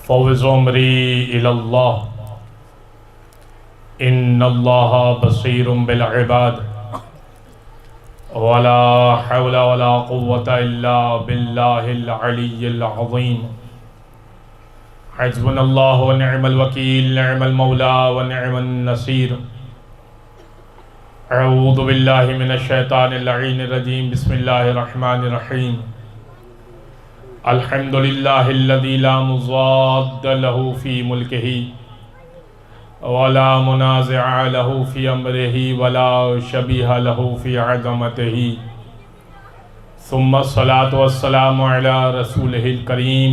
فوز عمری الی اللہ ان اللہ بصیر بالعباد ولا حول ولا قوة الا باللہ العلی العظیم حسبنا اللہ ونعم الوکیل نعم المولا ونعم النصیر اعوذ باللہ من الشیطان اللعین الرجیم بسم اللہ الرحمن الرحیم الحمد للہ الذی لا مضاد له فی ملکہ ولا منازع له فی امرہ ولا شبیہ له فی عظمتہ ثم الصلاة والسلام علی رسولہ الکریم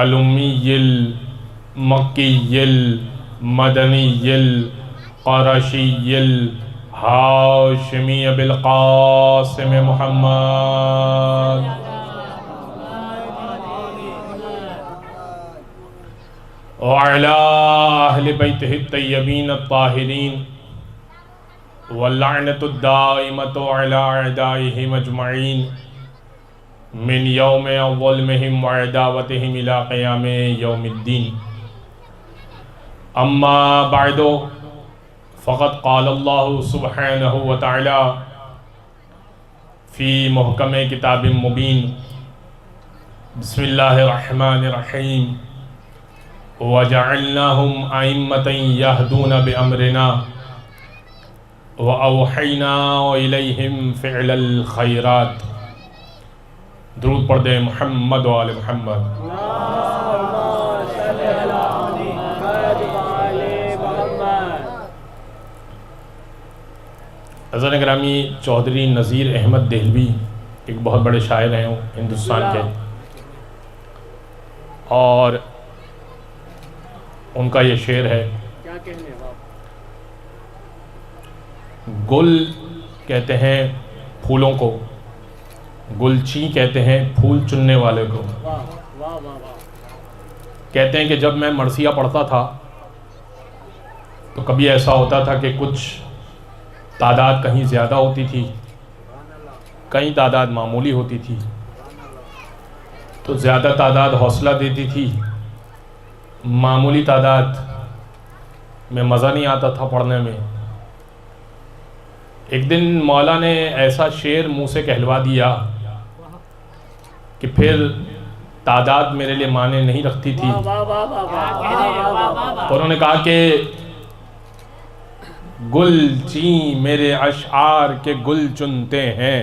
الامی المکی المدنی القرشی الہاشمی بالقاسم محمد وعلى أهل بيته الطيبين الطاهرين واللعنة الدائمة على أعدائهم أجمعين من يوم ظلمهم وعداوتهم إلى قيام يوم الدين أما بعد فقد قال الله سبحانه وتعالى في محكم كتاب مبين بسم الله الرحمن الرحيم وَجَعَلْنَاهُمْ أَئِمَّةً يَهْدُونَ بِأَمْرِنَا وَأَوْحَيْنَا إِلَيْهِمْ فِعْلَ الْخَيْرَاتِ درود پڑھ دیں محمد و آل محمد۔ حضرت گرامی چودھری نذیر احمد دہلوی ایک بہت بڑے شاعر ہیں ہندوستان کے، اور ان کا یہ شعر ہے، گل کہتے ہیں پھولوں کو، گلچی کہتے ہیں پھول چننے والے کو۔ کہتے ہیں کہ جب میں مرثیہ پڑھتا تھا تو کبھی ایسا ہوتا تھا کہ کچھ تعداد کہیں زیادہ ہوتی تھی، کہیں تعداد معمولی ہوتی تھی، تو زیادہ تعداد حوصلہ دیتی تھی، معمولی تعداد میں مزہ نہیں آتا تھا پڑھنے میں۔ ایک دن مولا نے ایسا شعر منہ سے کہلوا دیا کہ پھر تعداد میرے لیے معنی نہیں رکھتی تھی، تو انہوں نے کہا کہ گل چی میرے اشعار کے گل چنتے ہیں،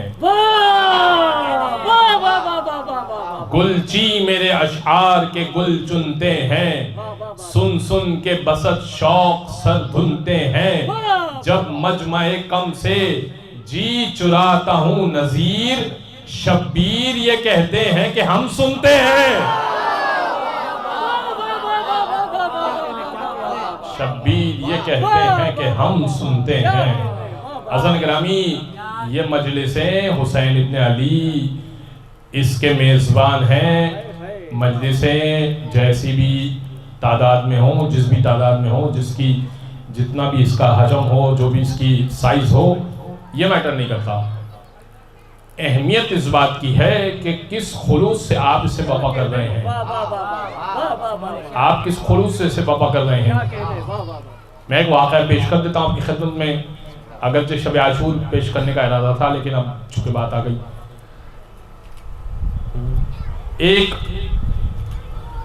گلچی میرے اشعار کے گل چنتے ہیں، سن سن کے بسط شوق سر دھنتے ہیں، جب مجمع کم سے جی چراتا ہوں نذیر، شبیر یہ کہتے ہیں کہ ہم سنتے ہیں، شبیر یہ کہتے ہیں کہ ہم سنتے ہیں۔ حضرت گرامی یہ مجلسیں حسین ابن علی اس کے میزبان ہیں، مجلسیں جیسی بھی تعداد میں ہوں، جس بھی تعداد میں ہوں، جس کی جتنا بھی اس کا حجم ہو، جو بھی اس کی سائز ہو، یہ میٹر نہیں کرتا۔ اہمیت اس بات کی ہے کہ کس خلوص سے آپ اسے بپا کر رہے ہیں، آپ کس خلوص سے اسے بپا کر رہے ہیں۔ میں ایک واقعہ پیش کر دیتا ہوں آپ کی خدمت میں، اگرچہ شب عاشور پیش کرنے کا ارادہ تھا لیکن اب چونکہ بات آ گئی۔ ایک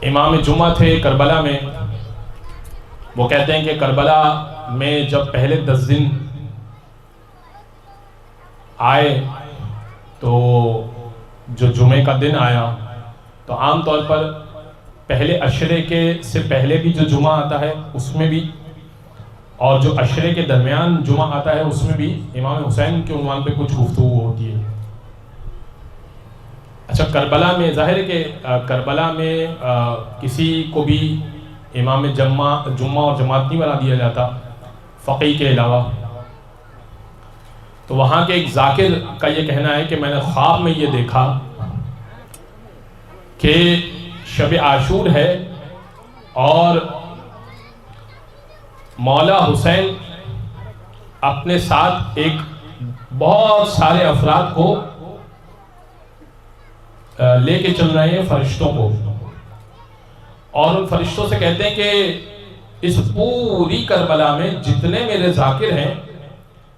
امام جمعہ تھے کربلا میں، وہ کہتے ہیں کہ کربلا میں جب پہلے 10 دن آئے تو جو جمعے کا دن آیا تو عام طور پر پہلے عشرے کے سے پہلے بھی جو جمعہ آتا ہے اس میں بھی، اور جو عشرے کے درمیان جمعہ آتا ہے اس میں بھی امام حسین کے عنوان پہ کچھ گفتگو ہوتی ہے۔ اچھا، کربلا میں ظاہر ہے کہ کربلا میں کسی کو بھی امام جمعہ اور جماعت نہیں بنا دیا جاتا فقیہ کے علاوہ۔ تو وہاں کے ایک ذاکر کا یہ کہنا ہے کہ میں نے خواب میں یہ دیکھا کہ شب عاشور ہے اور مولا حسین اپنے ساتھ ایک بہت سارے افراد کو لے کے چل رہے ہیں، فرشتوں کو، اور ان فرشتوں سے کہتے ہیں کہ اس پوری کربلا میں جتنے میرے ذاکر ہیں،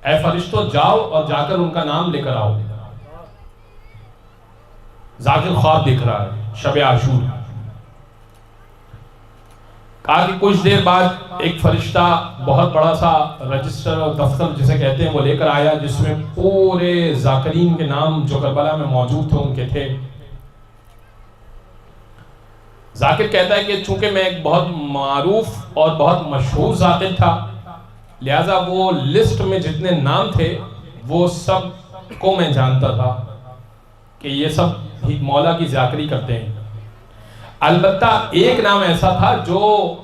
اے فرشتوں جاؤ اور جا کر ان کا نام لے کر آؤ۔ ذاکر خواب دیکھ رہا ہے شب عاشور۔ کہا کہ کچھ دیر بعد ایک فرشتہ بہت بڑا سا رجسٹر اور دفتر جسے کہتے ہیں وہ لے کر آیا، جس میں پورے ذاکرین کے نام جو کربلا میں موجود تھے ان کے تھے۔ ذاکر کہتا ہے کہ چونکہ میں ایک بہت معروف اور بہت مشہور ذاکر تھا، لہٰذا وہ لسٹ میں جتنے نام تھے وہ سب کو میں جانتا تھا کہ یہ سب مولا کی ذاکری کرتے ہیں۔ البتہ ایک نام ایسا تھا جو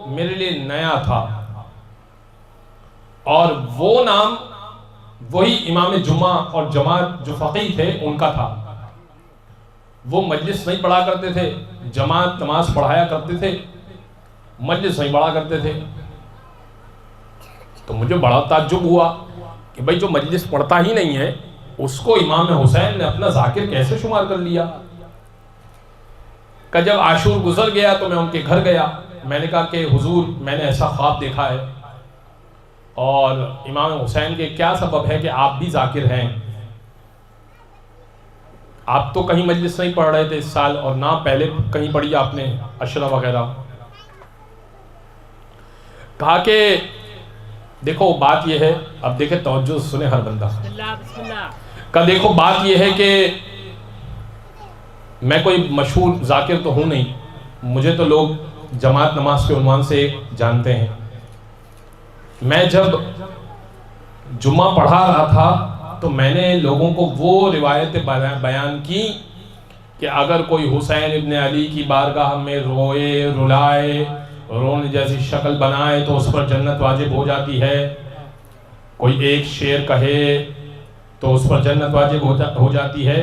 میرے لیے نیا تھا، اور وہ نام وہی امام جمعہ اور جماعت جو فقیہ تھے ان کا تھا۔ وہ مجلس نہیں پڑھا کرتے تھے، جماعت نماز پڑھایا کرتے تھے، مجلس نہیں پڑھا کرتے تھے۔ تو مجھے بڑا تعجب ہوا کہ بھئی جو مجلس پڑھتا ہی نہیں ہے اس کو امام حسین نے اپنا ذاکر کیسے شمار کر لیا؟ کہ جب عاشور گزر گیا تو میں ان کے گھر گیا، میں نے کہا کہ حضور میں نے ایسا خواب دیکھا ہے، اور امام حسین کے کیا سبب ہے کہ آپ بھی ذاکر ہیں؟ آپ تو کہیں مجلس نہیں پڑھ رہے تھے اس سال، اور نہ پہلے کہیں پڑھی آپ نے عشرہ وغیرہ۔ کہا کہ دیکھو بات یہ ہے، اب دیکھیں توجہ سنے ہر بندہ، کہ دیکھو بات یہ ہے کہ میں کوئی مشہور ذاکر تو ہوں نہیں، مجھے تو لوگ جماعت نماز کے عنوان سے جانتے ہیں۔ میں جب جمعہ پڑھا رہا تھا تو میں نے لوگوں کو وہ روایتیں بیان کی کہ اگر کوئی حسین ابن علی کی بارگاہ میں روئے رلائے، رونے جیسی شکل بنائے تو اس پر جنت واجب ہو جاتی ہے، کوئی ایک شعر کہے تو اس پر جنت واجب ہو جاتی ہے۔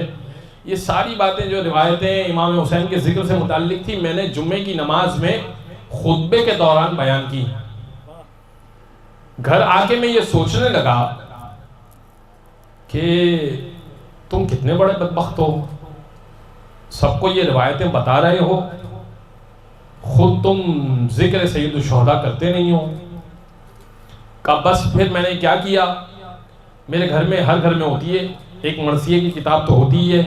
یہ ساری باتیں جو روایتیں امام حسین کے ذکر سے متعلق تھی میں نے جمعے کی نماز میں خطبے کے دوران بیان کی۔ گھر آ کے میں یہ سوچنے لگا کہ تم کتنے بڑے بدبخت ہو، سب کو یہ روایتیں بتا رہے ہو، خود تم ذکر سید الشہداء کرتے نہیں ہو۔ کہ بس پھر میں نے کیا کیا، میرے گھر میں ہر گھر میں ہوتی ہے ایک مرثیے کی کتاب تو ہوتی ہی ہے،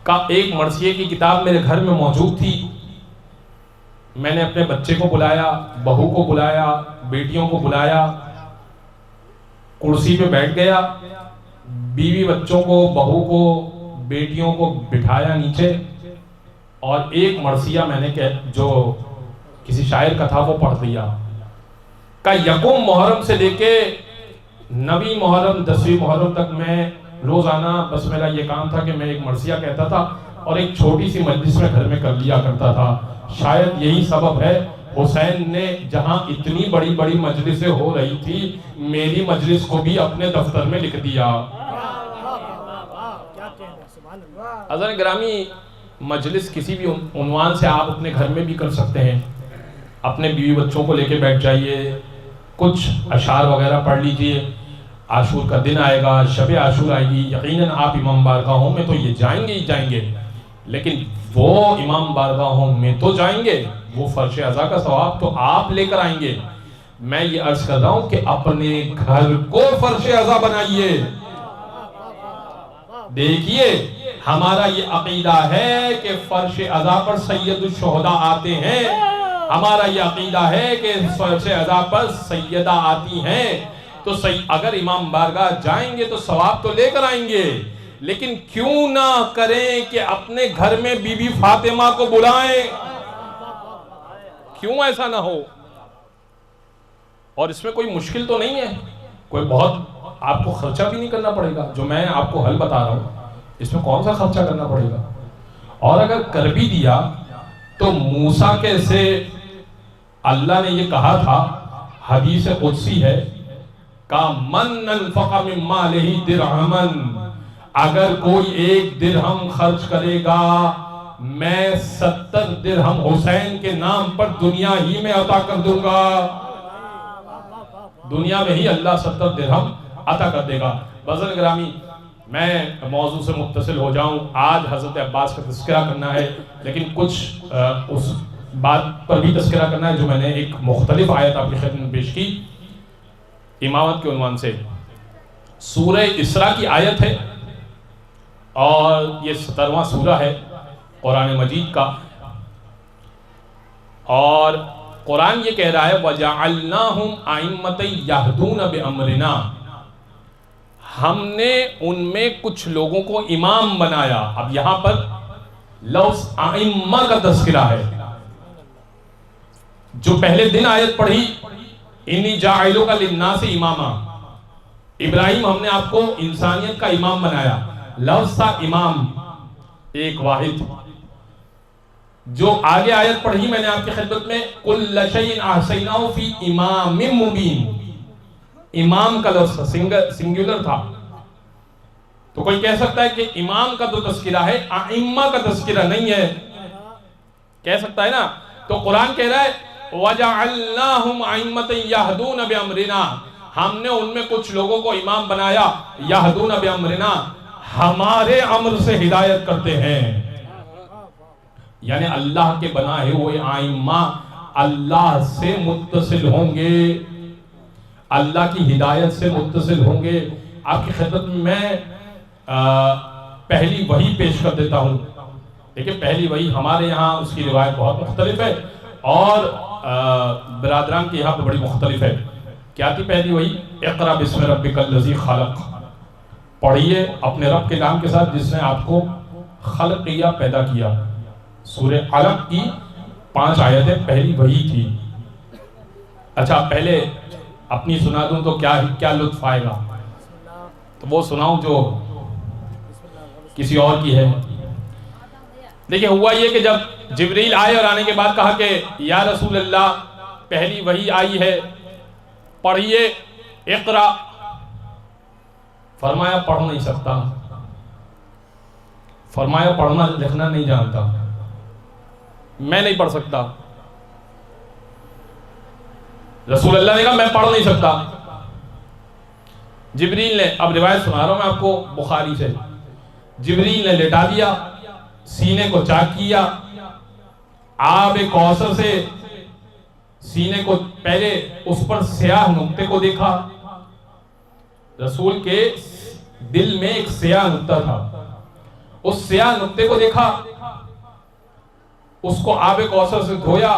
کہ ایک مرثیے کی کتاب میرے گھر میں موجود تھی۔ میں نے اپنے بچے کو بلایا، بہو کو بلایا، بیٹیوں کو بلایا، کرسی پہ بیٹھ گیا، بیوی بچوں کو، بہو کو، بیٹیوں کو بٹھایا نیچے، اور ایک مرثیہ میں نے جو کسی شاعر کا تھا وہ پڑھ دیا۔ کہ یکم محرم سے لے کے 9 محرم 10 محرم تک میں روزانہ بس میرا یہ کام تھا کہ میں ایک مرثیہ کہتا تھا اور ایک چھوٹی سی مجلس میں گھر میں کر لیا کرتا تھا۔ شاید یہی سبب ہے حسین نے جہاں اتنی بڑی بڑی مجلسیں ہو رہی تھی میری مجلس کو بھی اپنے دفتر میں لکھ دیا۔ حضرت گرامی، مجلس کسی بھی عنوان سے آپ اپنے گھر میں بھی کر سکتے ہیں، اپنے بیوی بچوں کو لے کے بیٹھ جائیے، کچھ اشعار وغیرہ پڑھ لیجئے، عاشور کا دن آئے گا، شب عاشور آئے گی، یقیناً آپ امام بارگاہوں میں تو یہ جائیں گے ہی جائیں گے، لیکن وہ امام بارگاہوں میں تو جائیں گے، وہ فرش عزا کا ثواب تو آپ لے کر آئیں گے۔ میں یہ عرض کر رہا ہوں کہ اپنے گھر کو فرش عزا بنائیے۔ دیکھیے ہمارا یہ عقیدہ ہے کہ فرش عزا پر سید الشہداء آتے ہیں، ہمارا یہ عقیدہ ہے کہ فرش عزا پر سیدہ آتی ہیں، تو اگر امام بارگاہ جائیں گے تو ثواب تو لے کر آئیں گے، لیکن کیوں نہ کریں کہ اپنے گھر میں بی بی فاطمہ کو بلائیں؟ کیوں ایسا نہ ہو؟ اور اس میں کوئی مشکل تو نہیں ہے، کوئی بہت آپ کو خرچہ بھی نہیں کرنا پڑے گا، جو میں آپ کو حل بتا رہا ہوں اس میں کون سا خرچہ کرنا پڑے گا؟ اور اگر کر بھی دیا تو موسیٰ کے سے اللہ نے یہ کہا تھا، حدیث قدسی ہے، کہ من انفق من مالہ درہمن، اگر کوئی 1 درہم خرچ کرے گا میں 70 درہم حسین کے نام پر دنیا ہی میں عطا کر دوں گا، دنیا میں ہی اللہ 70 درہم عطا کر دے گا۔ بزرگ گرامی، میں موضوع سے متصل ہو جاؤں، آج حضرت عباس کا تذکرہ کرنا ہے، لیکن کچھ اس بات پر بھی تذکرہ کرنا ہے جو میں نے ایک مختلف آیت آپ کی خدمت میں پیش کی امامت کے عنوان سے. سورہ اسراء کی آیت ہے اور یہ 17واں سورہ ہے قرآن مجید کا, اور قرآن یہ کہہ رہا ہے وَجَعَلْنَاهُمْ أَئِمَّةً يَهْدُونَ بِأَمْرِنَا, ہم نے ان میں کچھ لوگوں کو امام بنایا. اب یہاں پر لفظ ائمہ کا تذکرہ ہے. جو پہلے دن آیت پڑھی انی جاعلک للناس اماما, ابراہیم ہم نے آپ کو انسانیت کا امام بنایا. لفظ تھا امام, ایک واحد. جو آگے آیت پڑھی میں نے آپ کی خدمت میں کل شیء احصیناہ فی امام مبین, امام کا لفظ سنگولر تھا. تو کوئی کہہ سکتا ہے کہ امام کا تو تذکرہ ہے, ائمہ کا تذکرہ نہیں ہے, کہہ سکتا ہے نا. تو قرآن کہہ رہا ہے وَجَعَلْنَاهُمْ أَئِمَّةً يَهْدُونَ بِأَمْرِنَا, ہم نے ان میں کچھ لوگوں کو امام بنایا. یہدون بامرنا, ہمارے امر سے ہدایت کرتے ہیں. یعنی اللہ کے بنائے ہوئے ائمہ اللہ سے متصل ہوں گے, اللہ کی ہدایت سے متصل ہوں گے. آپ کی خدمت میں پہلی وحی پیش کر دیتا ہوں. دیکھیں پہلی وحی ہمارے یہاں اس کی روایت بہت مختلف ہے اور برادران کے یہاں پہ بڑی مختلف ہے. کیا تھی پہلی وحی؟ اقرا بسم ربک الذی خلق, پڑھیے اپنے رب کے نام کے ساتھ جس نے آپ کو خلق کیا, پیدا کیا. سورہ علق کی 5 آیتیں پہلی وحی تھی. اچھا پہلے اپنی سنا دوں تو کیا لطف آئے گا, تو وہ سناؤں جو کسی اور کی ہے. دیکھیں ہوا یہ کہ جب جبریل آئے اور آنے کے بعد کہا کہ یا رسول اللہ پہلی وحی آئی ہے, پڑھیے اقرا. فرمایا پڑھ نہیں سکتا, فرمایا پڑھنا لکھنا نہیں جانتا, میں نہیں پڑھ سکتا. رسول اللہ نے کہا میں پڑھ نہیں سکتا. جبریل نے, اب روایت سنا رہا ہوں میں آپ کو بخاری سے, جبریل نے لٹا دیا, سینے کو چاک کیا, آب کوثر سے سینے کو, پہلے اس پر سیاہ نقطے کو دیکھا. رسول کے دل میں ایک سیاہ نقطہ تھا, اس سیاہ نقطے کو دیکھا, اس کو آب کوثر سے دھویا,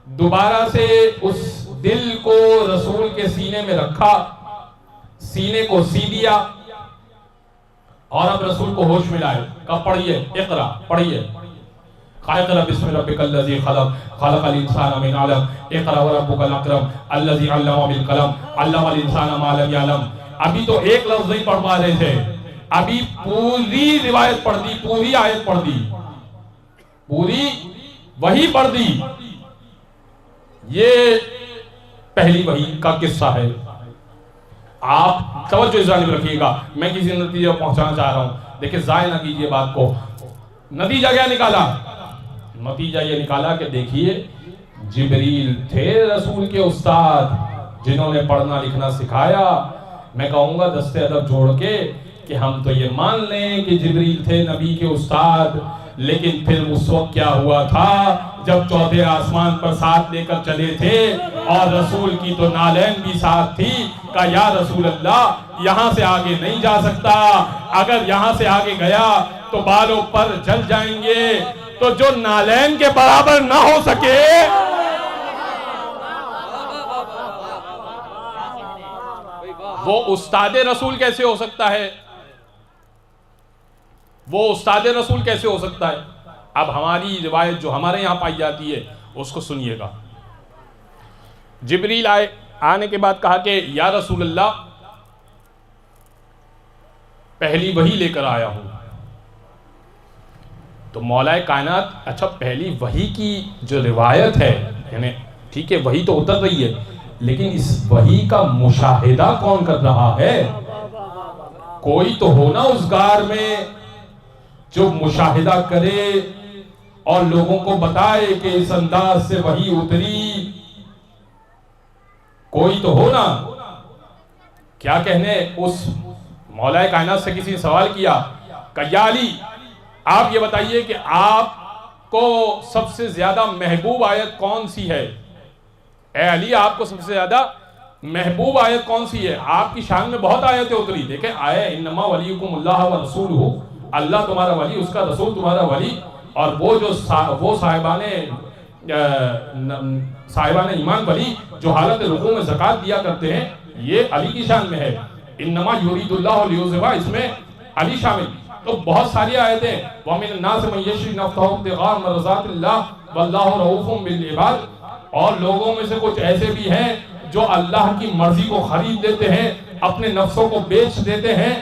دوبارہ سے اس دل کو رسول کے سینے میں رکھا, سینے کو سی دیا, اور اب رسول کو ہوش ملائے. کہا پڑھیے اقرا, پڑھیے. اقرا بسم ربک الذی خلق خلق الانسان من علق اقرا وربک الاکرم الذی علم بالقلم علم الانسان ما لم یعلم. ابھی تو ایک لفظ نہیں پڑھ پا رہے تھے, ابھی پوری روایت پڑھ دی, پوری آیت پڑھ دی, پوری وحی پڑھ دی. یہ پہلی وحی کا قصہ ہے. آپ توجہ جانب رکھیے گا, میں کسی نتیجے پر پہنچانا چاہ رہا ہوں. دیکھیں ضائع نہ کیجئے بات کو. نتیجہ کیا نکالا؟ نتیجہ یہ نکالا کہ دیکھیے جبریل تھے رسول کے استاد جنہوں نے پڑھنا لکھنا سکھایا. میں کہوں گا دستے ادب جوڑ کے کہ ہم تو یہ مان لیں کہ جبریل تھے نبی کے استاد, لیکن پھر اس وقت کیا ہوا تھا جب چوتھے آسمان پر ساتھ لے کر چلے تھے اور رسول کی تو نالین بھی ساتھ تھی. کہا یا رسول اللہ یہاں سے آگے نہیں جا سکتا, اگر یہاں سے آگے گیا تو بالوں پر جل جائیں گے, تو جو نالین کے برابر نہ ہو سکے وہ استاد رسول کیسے ہو سکتا ہے, وہ استاد رسول کیسے ہو سکتا ہے. اب ہماری روایت جو ہمارے یہاں پائی جاتی ہے اس کو سنیے گا. جبریل آئے, آنے کے بعد کہا کہ یا رسول اللہ پہلی وحی لے کر آیا ہوں. تو مولا کائنات, اچھا پہلی وحی کی جو روایت ہے, یعنی ٹھیک ہے وحی تو اتر رہی ہے, لیکن اس وحی کا مشاہدہ کون کر رہا ہے؟ کوئی تو ہونا اس غار میں جو مشاہدہ کرے اور لوگوں کو بتائے کہ اس انداز سے وحی اتری. کوئی تو ہونا. کیا کہنے, اس مولا کائنات سے کسی نے سوال کیا کہ یا علی آپ یہ بتائیے کہ آپ کو سب سے زیادہ محبوب آیت کون سی ہے؟ اے علی آپ کو سب سے زیادہ محبوب آیت کون سی ہے؟ آپ کی شان میں بہت آیتیں اتری. دیکھیں آئے انما ولیکم اللہ و رسولہ، اللہ تمہارا ولی، اس کا رسول تمہارا ولی. اور وہ صاحبان ایمان ولی جو حالت رکوع میں زکوٰۃ دیا کرتے ہیں، یہ علی کی شان میں ہے. انما یرید اللہ لیذھب، اس میں علی شامل. تو بہت ساری آیتیں وَمِنَ النَّاسِ مَن یشری نفسہ ابتغاء مرضات اللہ واللہ رؤوف بالعباد. اور لوگوں میں سے کچھ ایسے بھی ہیں جو اللہ کی مرضی کو خرید لیتے ہیں، اپنے نفسوں کو بیچ دیتے ہیں.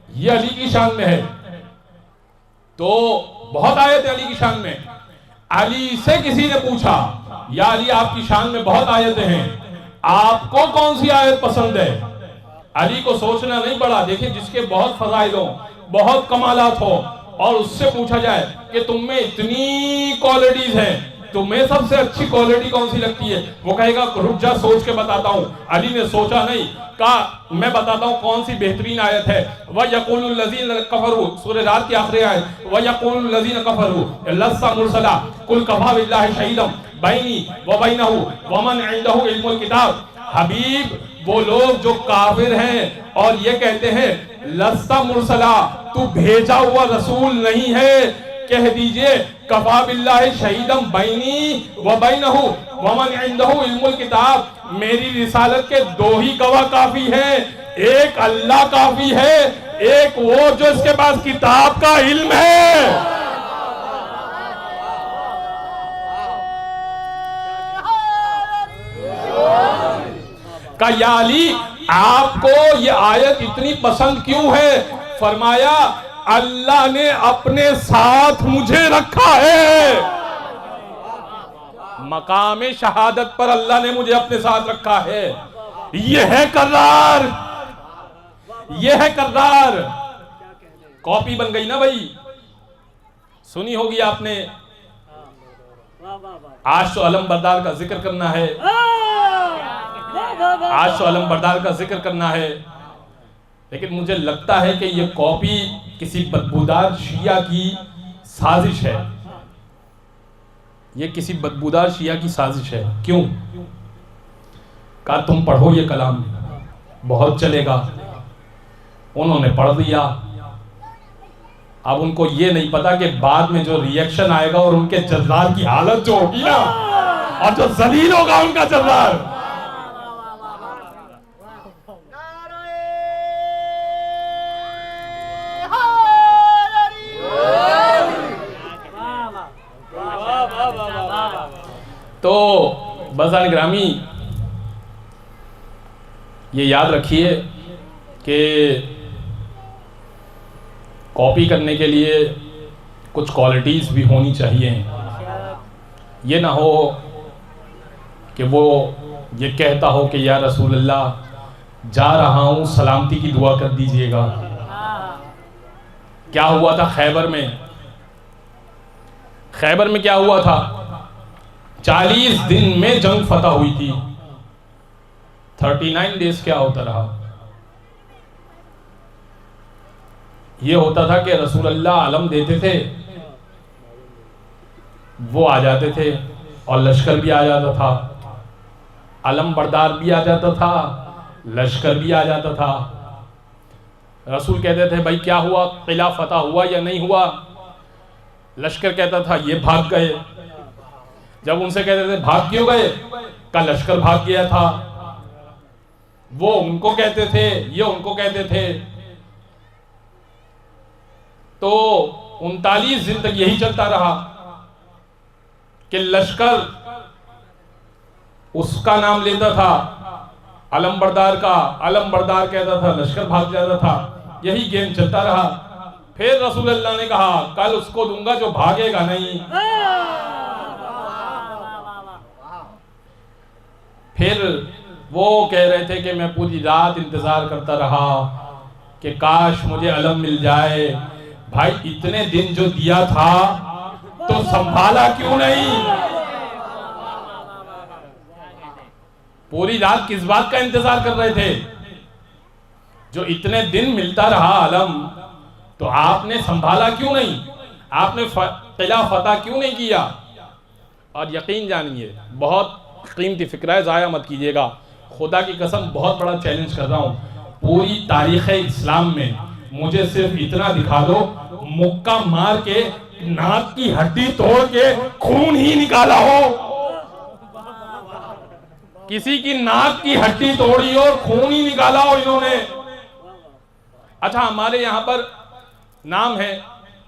یہ علی کی شان میں ہے. تو بہت آیت علی کی شان میں. علی سے کسی نے پوچھا یا علی آپ کی شان میں بہت آیتیں ہیں، آپ کو کون سی آیت پسند ہے؟ علی کو سوچنا نہیں پڑا. دیکھیں جس کے بہت فضائل ہوں، بہت کمالات ہو، اور اس سے پوچھا جائے کہ تم میں اتنی کوالٹیز ہیں، تمہیں سب سے اچھی کوالٹی کون سی لگتی ہے؟ وہ کہے گا رک جا سوچ کے بتاتا ہوں. علی نے سوچا نہیں، کہا میں بتاتا ہوں کون سی بہترین آیت ہے. وَيَقُولُ الَّذِينَ كَفَرُوا، سورہ رات کی آخری آیت. وَيَقُولُ الَّذِينَ كَفَرُوا لَسْتَ مُرْسَلًا قُلْ كَفَىٰ بِاللَّهِ شَهِيدًا بَيْنِي وَبَيْنَهُ وَمَنْ عِندَهُ عِلْمُ الْكِتَابِ. حبیب وہ لوگ جو کافر ہیں اور یہ کہتے ہیں لَسْتَ مُرْسَلًا، تو بھیجا ہوا رسول نہیں ہے، کہہ دیجئے کفا باللہ شہیدم بینی و بینہ ومن عندہ علم الکتاب، میری رسالت کے دو ہی گواہ کافی ہیں، ایک اللہ کافی ہے، ایک وہ جو اس کے پاس کتاب کا علم ہے. کہا یا علی آپ کو یہ آیت اتنی پسند کیوں ہے؟ فرمایا اللہ نے اپنے ساتھ مجھے رکھا ہے. مقام شہادت پر اللہ نے مجھے اپنے ساتھ رکھا ہے. یہ ہے کرار، یہ ہے کرار. کاپی بن گئی نا بھائی، سنی ہوگی آپ نے. آج تو علم بردار کا ذکر کرنا ہے، آج تو علم بردار کا ذکر کرنا ہے. لیکن مجھے لگتا ہے کہ یہ کاپی کسی بدبودار شیعہ کی سازش ہے. یہ کسی بدبودار شیعہ کی سازش ہے. کیوں؟ کہا تم پڑھو یہ کلام، بہت چلے گا. انہوں نے پڑھ دیا. اب ان کو یہ نہیں پتا کہ بعد میں جو ری ایکشن آئے گا اور ان کے جزار کی حالت جو ہوگی نا، اور جو ذلیل ہوگا ان کا جزار. تو بزرگان گرامی یہ یاد رکھیے کہ کاپی کرنے کے لیے کچھ کوالٹیز بھی ہونی چاہیے. یہ نہ ہو کہ وہ یہ کہتا ہو کہ یا رسول اللہ جا رہا ہوں سلامتی کی دعا کر دیجئے گا. کیا ہوا تھا خیبر میں؟ خیبر میں کیا ہوا تھا؟ 40 دن میں جنگ فتح ہوئی تھی. 39 ڈیز کیا ہوتا رہا؟ یہ ہوتا تھا کہ رسول اللہ علم دیتے تھے، وہ آ جاتے تھے اور لشکر بھی آ جاتا تھا، علم بردار بھی آ جاتا تھا، لشکر بھی آ جاتا تھا. رسول کہتے تھے بھائی کیا ہوا، قلعہ فتح ہوا یا نہیں ہوا؟ لشکر کہتا تھا یہ بھاگ گئے. جب ان سے کہتے تھے بھاگ کیوں گئے؟ کا لشکر بھاگ گیا تھا. وہ ان کو کہتے تھے، یہ ان کو کہتے تھے. تو 39 دن تک یہی چلتا رہا کہ لشکر اس کا نام لیتا تھا علم بردار کا، علم بردار کہتا تھا، لشکر بھاگ جاتا تھا. یہی گیم چلتا رہا. پھر رسول اللہ نے کہا کل اس کو دوں گا جو بھاگے گا نہیں. پھر وہ کہہ رہے تھے کہ میں پوری رات انتظار کرتا رہا کہ کاش مجھے علم مل جائے. بھائی اتنے دن جو دیا تھا تو سنبھالا کیوں نہیں؟ پوری رات کس بات کا انتظار کر رہے تھے؟ جو اتنے دن ملتا رہا علم تو آپ نے سنبھالا کیوں نہیں؟ آپ نے قلعہ فتح کیوں نہیں کیا؟ اور یقین جانیے بہت قیمتی فکرہ ہے، ضائع مت کیجیے گا، خدا کی قسم بہت بڑا چیلنج کر رہا ہوں، پوری تاریخ اسلام میں مجھے صرف اتنا دکھا دو مکہ مار کے ناک کی ہڈی توڑ کے خون ہی نکالا ہو، کسی کی ناک کی ہڈی توڑی اور خون ہی نکالا ہو انہوں نے۔ اچھا ہمارے یہاں پر نام ہے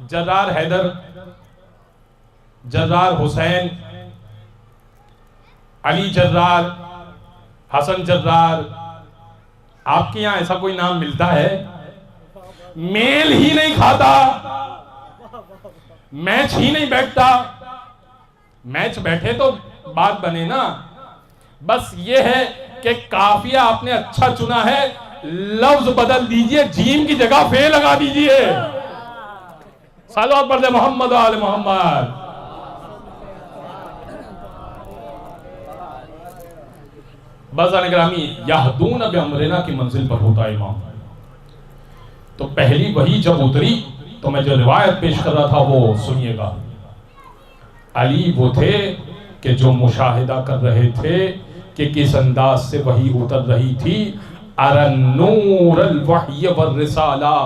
جرار حیدر، جرار حسین، علی جرار، حسن جرار، آپ کے یہاں ایسا کوئی نام ملتا ہے؟ میل ہی نہیں کھاتا، میچ ہی نہیں بیٹھتا، میچ بیٹھے تو بات بنے نا، بس یہ ہے کہ قافیہ آپ نے اچھا چنا ہے، لفظ بدل دیجئے، جیم کی جگہ فے لگا دیجئے، صلوات پڑھ دے محمد و آل محمد۔ بازار گرامی یہدون بامرنا کی منزل پر ہوتا ہے امام، تو پہلی وحی جب اتری تو میں جو روایت پیش کر رہا تھا وہ سنیے گا۔ علی وہ تھے کہ جو مشاہدہ کر رہے تھے کہ کس انداز سے وحی اتر رہی تھی، ارن نور الوحی والرسالہ،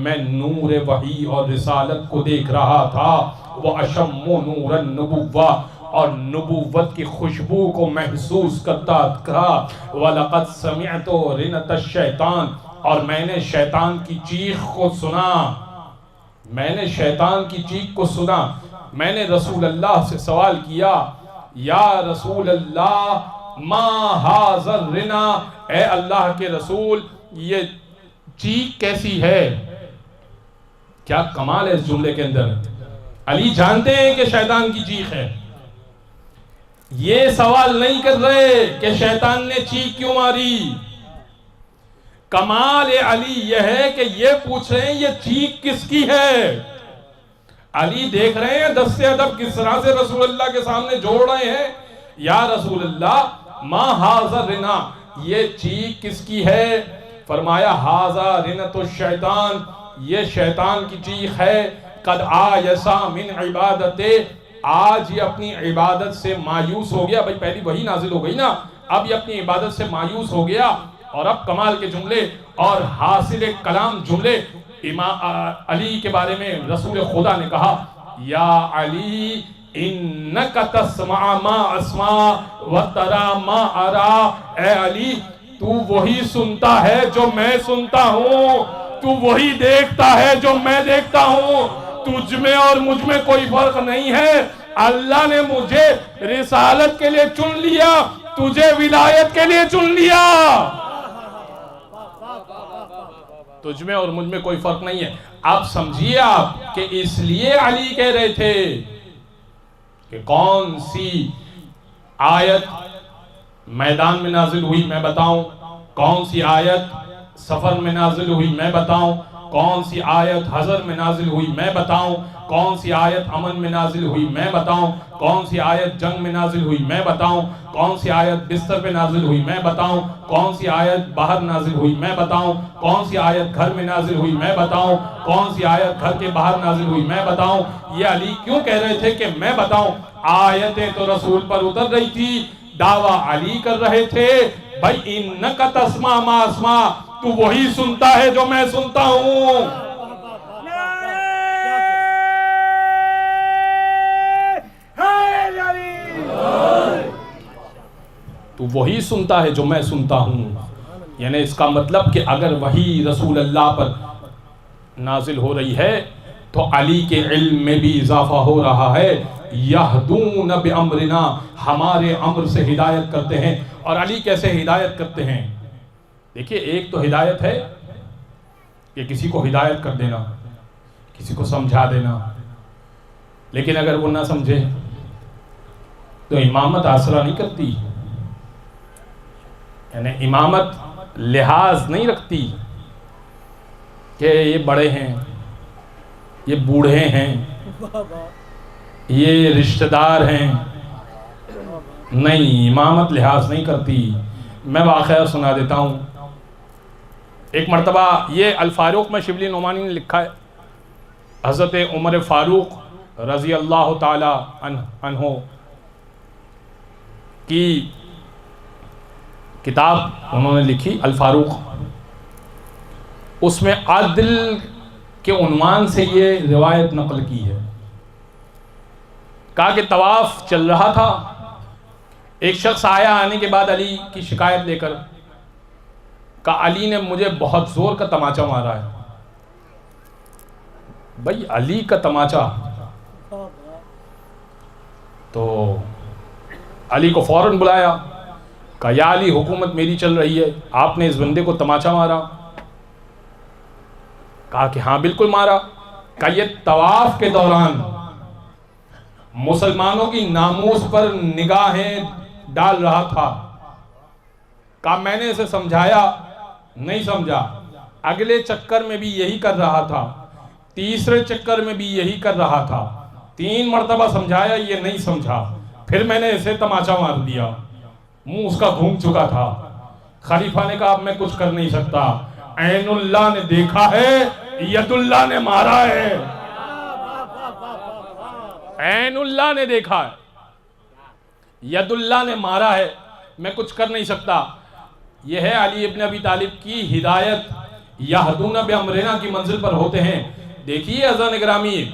میں نور وحی اور رسالت کو دیکھ رہا تھا، وَأَشَمُّ نُورَ النُّبُوَّةِ، اور نبوت کی خوشبو کو محسوس کرتا تھا، وَلَقَدْ سَمِعْتُ رِنَةَ الشَّيْطَانِ، اور میں نے شیطان کی چیخ کو سنا، میں نے شیطان کی چیخ کو سنا۔ میں نے رسول اللہ سے سوال کیا، یا رسول اللہ ما ھذا الرنا، اے اللہ کے رسول یہ چیخ کیسی ہے؟ کیا کمال ہے اس جملے کے اندر، علی جانتے ہیں کہ شیطان کی چیخ ہے، یہ سوال نہیں کر رہے کہ شیطان نے چیخ کیوں ماری، کمال علی یہ ہے کہ یہ پوچھ رہے ہیں یہ چیخ کس کی ہے۔ علی دیکھ رہے ہیں دست ادب کس طرح سے رسول اللہ کے سامنے جوڑ رہے ہیں، یا رسول اللہ ما ھذا الرنا، یہ چیخ کس کی ہے؟ فرمایا ھذا رنۃ الشیطان، یہ شیطان کی چیخ ہے، قد آیسا من عبادت، آج یہ اپنی عبادت سے مایوس ہو گیا، بھئی پہلی وحی نازل ہو گئی نا، اب یہ اپنی عبادت سے مایوس ہو گیا۔ اور اب کمال کے جملے اور حاصل کلام جملے علی کے بارے میں رسول خدا نے کہا، یا علی انک تسمع ما اسمع وترى ما ارى، اے علی تو وہی سنتا ہے جو میں سنتا ہوں، تو وہی دیکھتا ہے جو میں دیکھتا ہوں، تجھ میں اور مجھ میں کوئی فرق نہیں ہے، اللہ نے مجھے رسالت کے لیے چن لیا، تجھے ولایت کے لیے چن لیا، تجھ میں اور مجھ میں کوئی فرق نہیں ہے۔ آپ سمجھیے آپ کہ اس لیے علی کہہ رہے تھے کہ کون سی آیت میدان میں نازل ہوئی میں بتاؤں، کون سی آیت سفر میں نازل ہوئی میں بتاؤں، کون سی آیت حضر میں نازل ہوئی میں بتاؤں، کون سی آیت امن میں نازل ہوئی میں بتاؤں، کون سی آیت جنگ میں نازل ہوئی میں بتاؤں، کون سی آیت بستر پہ نازل ہوئی میں بتاؤں، کون سی آیت باہر نازل ہوئی میں بتاؤں، کون سی آیت گھر میں نازل ہوئی میں بتاؤں، کون سی آیت گھر کے باہر نازل ہوئی میں بتاؤں۔ یہ علی کیوں کہہ رہے تھے کہ میں بتاؤں؟ آیتیں تو رسول پر اتر رہی تھی، دعویٰ علی کر رہے تھے، بھائی انک تسمع ما اسمع، تو وہی سنتا ہے جو میں سنتا ہوں۔ تو وہی سنتا ہے جو میں سنتا ہوں، یعنی اس کا مطلب کہ اگر وہی رسول اللہ پر نازل ہو رہی ہے تو علی کے علم میں بھی اضافہ ہو رہا ہے، یہدون بامرنا، ہمارے امر سے ہدایت کرتے ہیں۔ اور علی کیسے ہدایت کرتے ہیں؟ دیکھیے ایک تو ہدایت ہے کہ کسی کو ہدایت کر دینا، کسی کو سمجھا دینا، لیکن اگر وہ نہ سمجھے تو امامت آسرا نہیں کرتی، یعنی امامت لحاظ نہیں رکھتی کہ یہ بڑے ہیں، یہ بوڑھے ہیں، یہ رشتہ دار ہیں، نہیں، امامت لحاظ نہیں کرتی۔ میں واقعہ سنا دیتا ہوں۔ ایک مرتبہ یہ الفاروق میں شبلی نعمانی نے لکھا ہے حضرت عمر فاروق رضی اللہ تعالی عنہ کی کتاب انہوں نے لکھی الفاروق، اس میں عدل کے عنوان سے یہ روایت نقل کی ہے. کہا کہ طواف چل رہا تھا، ایک شخص آیا آنے کے بعد علی کی شکایت لے کر، کہا علی نے مجھے بہت زور کا تماچا مارا ہے. بھائی علی کا تماچا، تو علی کو فوراً بلایا، کہا یا علی حکومت میری چل رہی ہے، آپ نے اس بندے کو تماچا مارا. کہا کہ ہاں بالکل مارا. کہا یہ طواف کے دوران مسلمانوں کی ناموس پر نگاہیں ڈال رہا تھا. کہا میں نے اسے سمجھایا، نہیں سمجھا. اگلے چکر میں بھی یہی کر رہا تھا، تیسرے چکر میں بھی یہی کر رہا تھا، 3 مرتبہ سمجھایا، یہ نہیں سمجھا. پھر میں نے اسے تماچا مار دیا، منہ اس کا گھوم چکا تھا. خلیفہ نے کہا اب میں کچھ کر نہیں سکتا، عین اللہ نے دیکھا ہے، ید اللہ نے مارا ہے. عین اللہ نے دیکھا ہے، ید اللہ نے مارا ہے، میں کچھ کر نہیں سکتا. یہ ہے علی ابن ابی طالب کی ہدایت، یہدون بامرنا کی منزل پر ہوتے ہیں. دیکھیے عزیزان گرامی،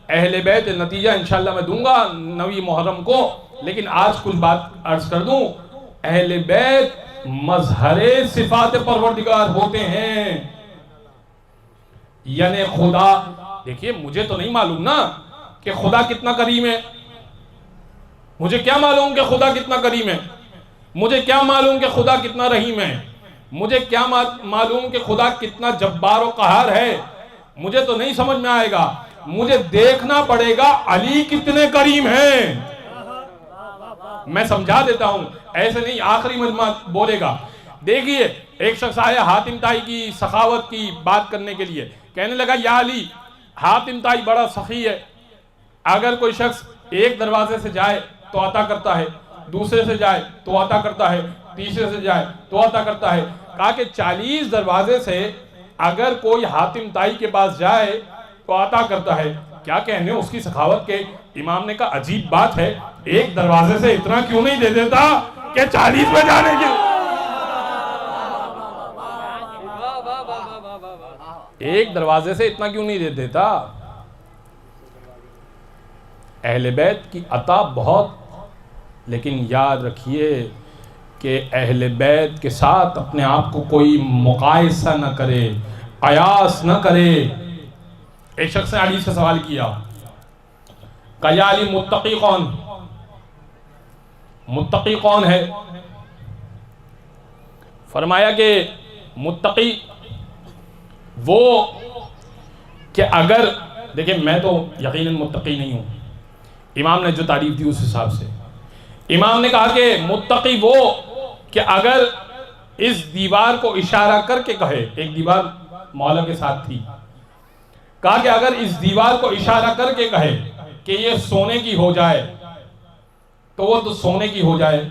اہل بیت نتیجہ انشاءاللہ میں دوں گا 9 محرم کو، لیکن آج کچھ بات عرض کر دوں. اہل بیت مظہر صفات پروردگار ہوتے ہیں. یعنی خدا، دیکھیے مجھے تو نہیں معلوم نا کہ خدا کتنا کریم ہے، مجھے کیا معلوم کہ خدا کتنا کریم ہے، مجھے کیا معلوم کہ خدا کتنا رحیم ہے، مجھے کیا معلوم کہ خدا کتنا جبار و قہار ہے. مجھے تو نہیں سمجھ میں آئے گا، مجھے دیکھنا پڑے گا علی کتنے کریم ہیں. میں سمجھا دیتا ہوں، ایسے نہیں آخری مجمع بولے گا. دیکھیے ایک شخص آیا حاتم طائی کی سخاوت کی بات کرنے کے لیے، کہنے لگا یا علی حاتم طائی بڑا سخی ہے، اگر کوئی شخص ایک دروازے سے جائے تو عطا کرتا ہے، دوسرے سے جائے تو عطا کرتا ہے، تیسرے سے جائے تو عطا کرتا ہے. کہا کہ 40 دروازے سے اگر کوئی حاتم طائی کے پاس جائے تو عطا کرتا ہے. کیا کہنے اس کی سخاوت کے. امام نے کہا عجیب بات ہے، ایک دروازے سے اتنا کیوں نہیں دے دیتا کہ 40 میں جانے کی. ایک دروازے سے اتنا کیوں نہیں دے دیتا. اہل بیت کی عطا بہت، لیکن یاد رکھیے کہ اہل بیت کے ساتھ اپنے آپ کو کوئی مقایسہ نہ کرے، قیاس نہ کرے. ایک شخص نے علی سے سوال کیا، کہا یا علی متقی کون، متقی کون ہے؟ فرمایا کہ متقی وہ کہ اگر، دیکھیں میں تو یقیناً متقی نہیں ہوں، امام نے جو تعریف دی اس حساب سے امام نے کہا کہ متقی وہ کہ اگر اس دیوار کو اشارہ کر کے کہے، ایک دیوار مولا کے ساتھ تھی، کہا کہ اگر اس دیوار کو اشارہ کر کے کہے کہ یہ سونے کی ہو جائے تو وہ تو سونے کی ہو جائے.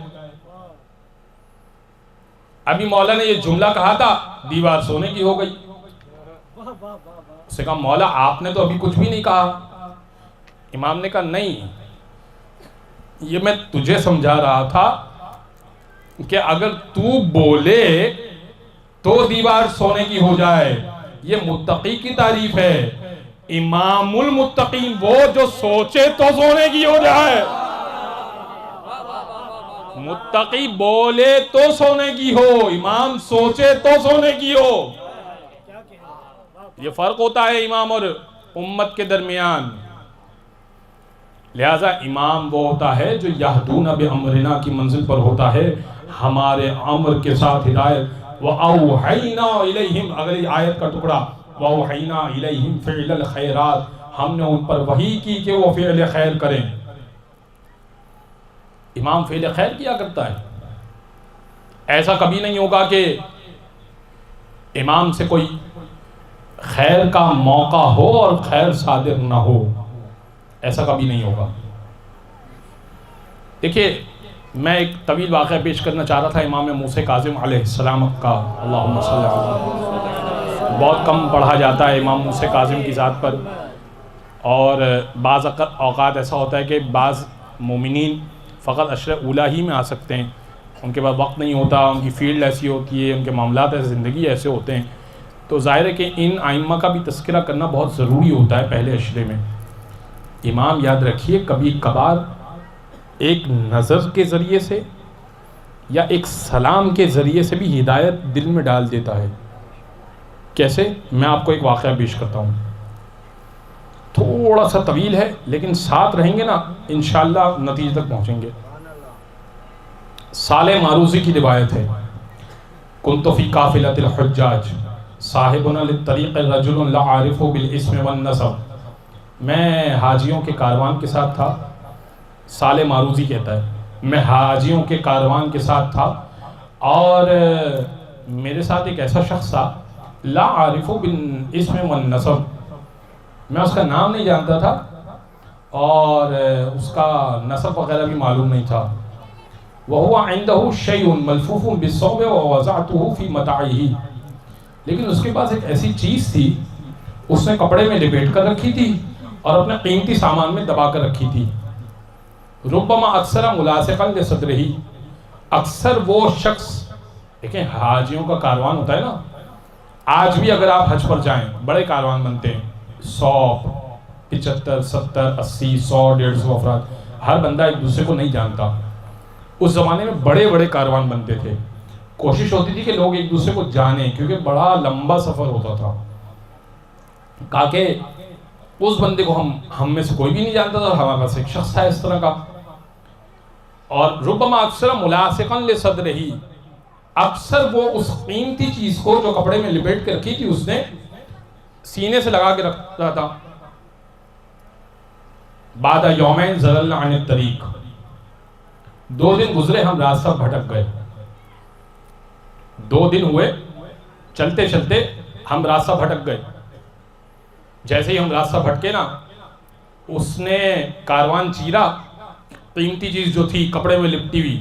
ابھی مولا نے یہ جملہ کہا تھا، دیوار سونے کی ہو گئی. اس سے کہا مولا آپ نے تو ابھی کچھ بھی نہیں کہا. امام نے کہا نہیں، یہ میں تجھے سمجھا رہا تھا کہ اگر تو بولے تو دیوار سونے کی ہو جائے. یہ متقی کی تعریف ہے. امام المتقین وہ جو سوچے تو سونے کی ہو جائے. متقی بولے تو سونے کی ہو، امام سوچے تو سونے کی ہو. یہ فرق ہوتا ہے امام اور امت کے درمیان. لہذا امام وہ ہوتا ہے جو یہدون بامرنا کی منزل پر ہوتا ہے، ہمارے امر کے ساتھ ہدایت. وَأَوْحَيْنَا إِلَيْهِمْ، اگلی آیت کا ٹکڑا، وَأَوْحَيْنَا إِلَيْهِمْ فِعْلَ الْخَيْرَاتِ، ہم نے ان پر وحی کی کہ وہ فعل خیر کریں. امام فعل خیر کیا کرتا ہے. ایسا کبھی نہیں ہوگا کہ امام سے کوئی خیر کا موقع ہو اور خیر صادر نہ ہو، ایسا کبھی نہیں ہوگا. دیکھیے میں ایک طویل واقعہ پیش کرنا چاہ رہا تھا امام موسیٰ کاظم علیہ السلام کا. اللہم صلی اللہ علیہ وسلم. بہت کم پڑھا جاتا ہے امام موسیٰ کاظم کی ذات پر. اور بعض اوقات ایسا ہوتا ہے کہ بعض مومنین فقط عشر اولیٰ ہی میں آ سکتے ہیں، ان کے پاس وقت نہیں ہوتا، ان کی فیلڈ ایسی ہوتی ہے، ان کے معاملات ایسے، زندگی ایسے ہوتے ہیں، تو ظاہر ہے کہ ان ائمہ کا بھی تذکرہ کرنا بہت ضروری ہوتا ہے پہلے عشرے میں۔ امام یاد رکھیے کبھی کبھار ایک نظر کے ذریعے سے یا ایک سلام کے ذریعے سے بھی ہدایت دل میں ڈال دیتا ہے۔ کیسے؟ میں آپ کو ایک واقعہ پیش کرتا ہوں، تھوڑا سا طویل ہے لیکن ساتھ رہیں گے نا انشاءاللہ نتیجے تک پہنچیں گے۔ صالح ماروزی کی روایت ہے، کنت فی قافلۃ الحجاج صاحبنا للطریق رجل لا عارف بالاسم والنسب، میں حاجیوں کے کاروان کے ساتھ تھا، صالح ماروزی کہتا ہے میں حاجیوں کے کاروان کے ساتھ تھا اور میرے ساتھ ایک ایسا شخص تھا لا عارف بالاسم والنسب، میں اس کا نام نہیں جانتا تھا اور اس کا نسب وغیرہ بھی معلوم نہیں تھا۔ وَهُوَ عِنْدَهُ شَيْءٌ مَلْفُوفٌ بِالصَّوْبِ وَوَضَعْتُهُ فِي مَتَاعِهِ، لیکن اس کے پاس ایک ایسی چیز تھی اس نے کپڑے میں لپیٹ کر رکھی تھی اور اپنے قیمتی سامان میں دبا کر رکھی تھی۔ رُبَّمَا أَكْثَرَ مُلَاصِقًا لِصَدْرِهِ، اکثر وہ شخص، دیکھیں حاجیوں کا کاروان ہوتا ہے نا، آج بھی اگر آپ حج پر جائیں بڑے کاروان بنتے ہیں، 100 75 70 80 100 150 افراد، ہر بندہ ایک دوسرے کو نہیں جانتا۔ اس زمانے میں بڑے بڑے کاروان بنتے تھے، کوشش ہوتی تھی کہ لوگ ایک دوسرے کو جانیں کیونکہ بڑا لمبا سفر ہوتا تھا۔ کہا کہ اس بندے کو ہم میں سے کوئی بھی نہیں جانتا تھا اور ہمارے پاس ایک شخص تھا اس طرح کا، اور ربما اکثر ملاصقا لصدرہ، اکثر وہ اس قیمتی چیز کو جو کپڑے میں لپیٹ کے رکھی تھی اس نے سینے سے لگا کے رکھتا تھا۔ بعد یومین زللنا عن الطریق، 2 دن گزرے ہم راستہ بھٹک گئے، 2 دن ہوئے چلتے چلتے ہم راستہ بھٹک گئے۔ جیسے ہی ہم راستہ بھٹکے نا، اس نے کاروان چیرا، قیمتی چیز جو تھی کپڑے میں لپٹی ہوئی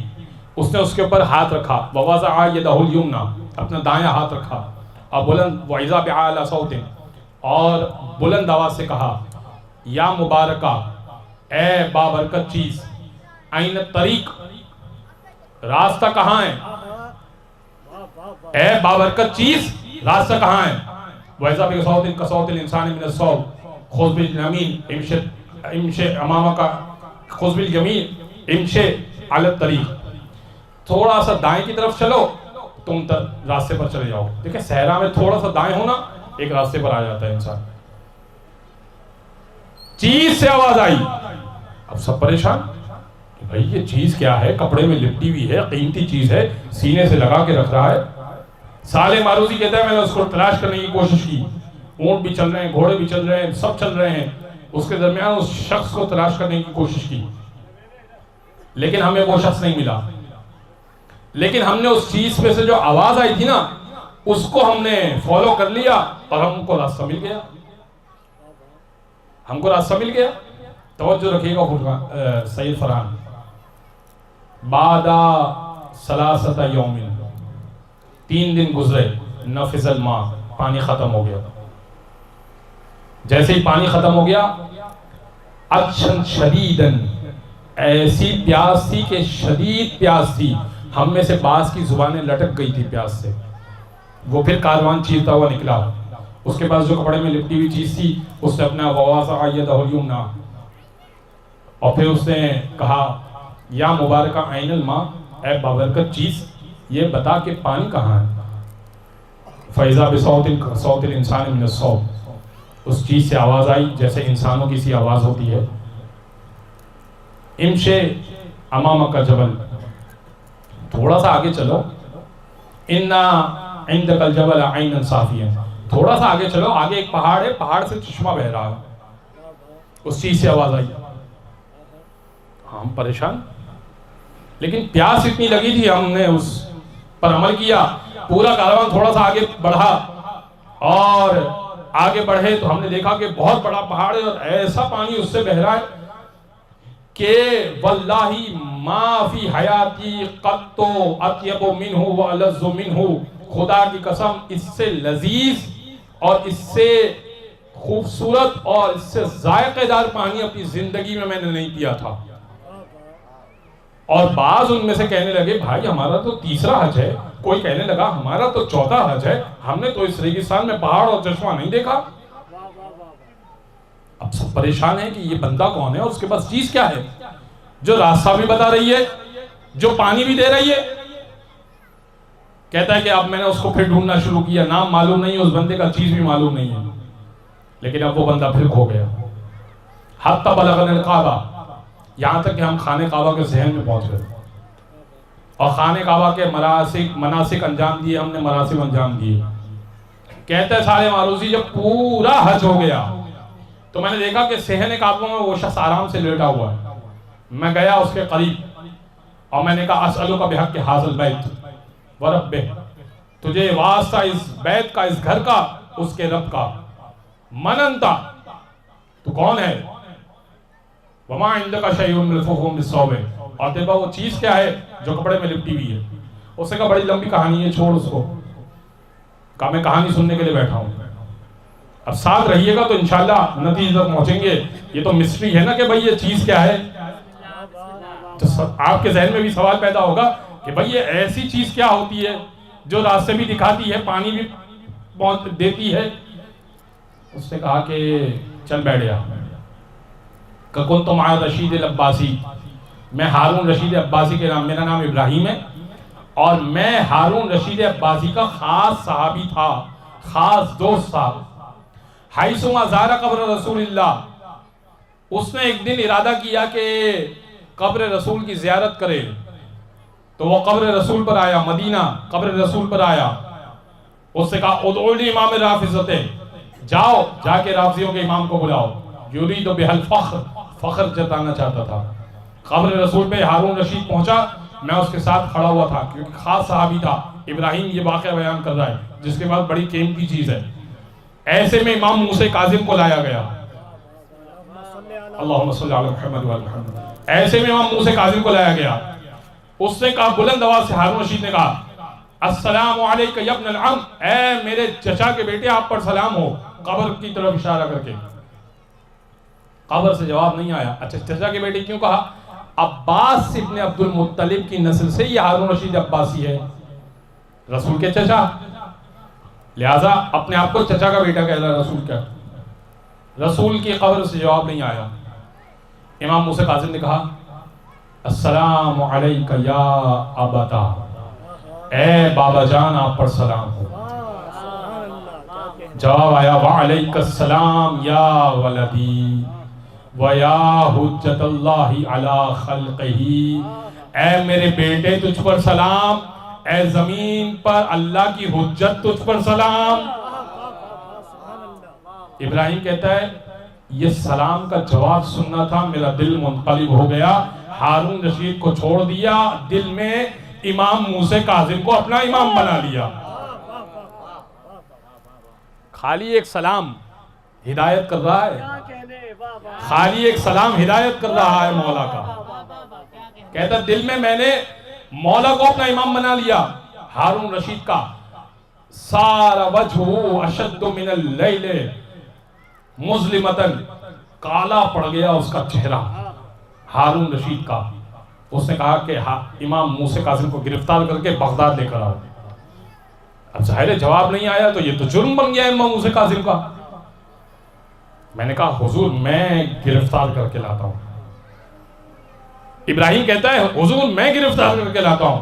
اس نے اس کے اوپر ہاتھ رکھا، ووضع یدہ الیمنی، اپنا دایاں ہاتھ رکھا، اور بلند وَإِذَا بِأَعْلَى صَوْتٍ، اور بلند آواز سے کہا یا مبارکہ، اے بابرکت چیز، این الطریق، راستہ کہاں ہے، اے بابرکت چیز راستہ کہاں ہے۔ وَإِذَا بِصَوْتٍ كَصَوْتِ الْإِنسَانِ مِنَ الصَّوْبِ خُذْ بِالْيَمِينِ امشِ أَمَامَكَ خُذْ بِالْيَمِينِ امشِ عَلَى الطَّرِيقِ، تھوڑا سا دائیں کی طرف چلو تم راستے پر چلے جاؤ۔ دیکھیں صحرا میں تھوڑا سا دائیں ہونا ایک راستے پر آ جاتا ہے انسان۔ چیز سے آواز آئی، اب سب پریشان کہ بھائی یہ چیز کیا ہے، کپڑے میں لپٹی ہوئی ہے، قیمتی چیز ہے، سینے سے لگا کے رکھ رہا ہے۔ صالح ماروزی کہتا ہے میں نے اس کو تلاش کرنے کی کوشش کی، اونٹ بھی چل رہے ہیں، گھوڑے بھی چل رہے ہیں، سب چل رہے ہیں، اس کے درمیان اس شخص کو تلاش کرنے کی کوشش کی لیکن ہمیں وہ شخص نہیں ملا۔ لیکن ہم نے اس چیز پہ سے جو آواز آئی تھی نا اس کو ہم نے فالو کر لیا اور ہم کو راستہ مل گیا، ہم کو راستہ مل گیا۔ توجہ رکھیے گا سید فرحان، بعد ثلاثۃ یوم، 3 دن گزرے، نفذ الماء، پانی ختم ہو گیا۔ جیسے ہی پانی ختم ہو گیا، عطشا شدیداً، ایسی پیاس تھی کہ شدید پیاس تھی، ہم میں سے بعض کی زبانیں لٹک گئی تھی پیاس سے۔ وہ پھر کاروان چیرتا ہوا نکلا، اس کے پاس جو کپڑے میں لپٹی ہوئی چیز تھی اس نے اپنا ووضع یدہ الیمنی، اور پھر اس نے کہا یا مبارکہ عین الماء، اے بابرکت چیز یہ بتا کہ پانی کہاں ہے۔ فَإِذَا بِصَوْتٍ كَصَوْتِ الْإِنسَانِ مِنَ الصَّوْبِ، اس چیز سے آواز آئی جیسے انسانوں کی سی آواز ہوتی ہے۔ امشِ امامک جبل، تھوڑا سا آگے چلو، اِنَّا عِنْدَكَ الْجَبَلَ عَيْنًا صَافِيًا، تھوڑا سا آگے چلو، آگے ایک پہاڑ ہے، پہاڑ سے چشمہ بہہ رہا ہے۔ اس چیز سے آواز آئی، ہم پریشان، لیکن پیاس اتنی لگی تھی ہم نے اس پر عمل کیا۔ پورا کاروان تھوڑا سا آگے بڑھا اور آگے بڑھے تو ہم نے دیکھا کہ بہت بڑا پہاڑ ہے اور ایسا پانی اس سے بہہ رہا ہے کہ واللہ ما فی حیاتی قط اطیب منہ والذ منہ، خدا کی قسم اس سے لذیذ اور اس سے خوبصورت اور اس سے ذائقے دار پانی اپنی زندگی میں نے نہیں پیا تھا. اور بعض ان میں سے کہنے لگے بھائی ہمارا تو تیسرا حج ہے، کوئی کہنے لگا ہمارا تو چوتھا حج ہے، ہم نے تو اس ریگستان میں پہاڑ اور چشمہ نہیں دیکھا. اب سب پریشان ہیں کہ یہ بندہ کون ہے اور اس کے پاس چیز کیا ہے جو راستہ بھی بتا رہی ہے، جو پانی بھی دے رہی ہے. کہتا ہے کہ اب میں نے اس کو پھر ڈھونڈنا شروع کیا، نام معلوم نہیں ہے اس بندے کا، چیز بھی معلوم نہیں ہے، لیکن اب وہ بندہ پھر کھو گیا. حتی بلغنا الکعبہ، یہاں تک کہ ہم خانہ کعبہ کے ذہن میں پہنچ گئے اور خانہ کعبہ کے مناسک انجام دیے، ہم نے مراسم انجام دیے. کہتے ہیں سارے معروضی جب پورا حج ہو گیا تو میں نے دیکھا کہ صحن کعبہ میں وہ شخص آرام سے لیٹا ہوا ہے. میں گیا اس کے قریب اور میں نے کہا اسألک بحق ھذا البیت وربہ، تجھے واسطہ اس بیت کا، اس گھر کا، اس کے رب کا. من انتا، تو کون ہے؟ وما عندک شیء ملفوف بالصوب، اور تیرے پاس وہ چیز کیا ہے جو کپڑے میں لپٹی ہوئی ہے. اس نے کہا بڑی لمبی کہانی ہے، چھوڑ اس کو. کہا میں کہانی سننے کے لیے بیٹھا ہوں. اب ساتھ رہیے گا تو انشاءاللہ نتیجے تک پہنچیں گے. یہ تو مسٹری ہے نا کہ بھئی یہ چیز کیا ہے. تو آپ کے ذہن میں بھی سوال پیدا ہوگا کہ بھئی یہ ایسی چیز کیا ہوتی ہے جو راستے بھی دکھاتی ہے، پانی بھی دیتی ہے. اس نے کہا کہ چل بیٹھ گیا. کہ کنت مع رشید العباسی، میں ہارون رشید عباسی کے نام، میرا نام ابراہیم ہے اور میں ہارون رشید عباسی کا خاص صحابی تھا، خاص دوست تھا. حیثما زار قبر رسول اللہ، اس نے ایک دن ارادہ کیا کہ قبر رسول کی زیارت کرے تو وہ قبر رسول پر آیا، مدینہ قبر رسول پر آیا. اس نے کہا ادعو لی امام رافضہ، جاؤ جا کے رافضیوں کے امام کو بلاؤ. یرید بہ الفخر، فخر جتانا چاہتا تھا. قبر رسول پہ ہارون رشید پہنچا، میں اس کے ساتھ کھڑا ہوا تھا کیونکہ خاص صحابی تھا. ابراہیم یہ واقعہ بیان کر رہا ہے جس کے بعد بڑی قیمتی چیز ہے. ایسے میں امام موسیٰ کاظم کو لایا گیا. اللہم صلی علی محمد و علی محمد. ایسے میں امام موسیٰ کاظم کو لایا گیا. اس نے کہا بلند آواز سے، ہارون رشید نے کہا السلام علیکہ یا ابن العم، اے میرے چچا کے بیٹے آپ پر سلام ہو، قبر کی طرف اشارہ کر کے. قبر سے جواب نہیں آیا. اچھا چچا کے بیٹے کیوں کہا؟ عباس ابن عبد المطلب کی نسل سے یہ ہارون رشید عباسی ہے، رسول کے چچا، لہٰذا اپنے آپ کو چچا کا بیٹا کہہ رہا ہے رسول کا. رسول کی قبر سے جواب نہیں آیا. امام موسیٰ کاظم نے کہا السلام علیکہ یا ابتا، اے بابا جان آپ پر سلام ہو. جواب آیا وعلیک السلام یا ولدی وَيَا حُجَّتَ اللَّهِ عَلَىٰ خَلْقِهِ، اے میرے بیٹے تجھ پر سلام، اے زمین پر اللہ کی حجت تجھ پر سلام. ابراہیم کہتا ہے یہ سلام کا جواب سننا تھا، میرا دل منقلب ہو گیا. ہارون رشید کو چھوڑ دیا، دل میں امام موسیٰ کاظم کو اپنا امام بنا لیا. خالی ایک سلام ہدایت کر رہا ہے، خالی ایک سلام ہدایت کر رہا ہے مولا کا. کہتا دل میں نے مولا کو اپنا امام بنا لیا. ہارون رشید کا سارا وجہ اشد من اللیل مظلمتن، کالا پڑ گیا اس کا چہرہ ہارون رشید کا. اس نے کہا کہ امام موسیٰ کاظم کو گرفتار کر کے بغداد لے کر آؤ. اب ظاہر جواب نہیں آیا تو یہ تو جرم بن گیا امام موسیٰ کاظم کا. میں نے کہا حضور میں گرفتار کر کے لاتا ہوں. ابراہیم کہتا ہے حضور میں گرفتار کر کے لاتا ہوں.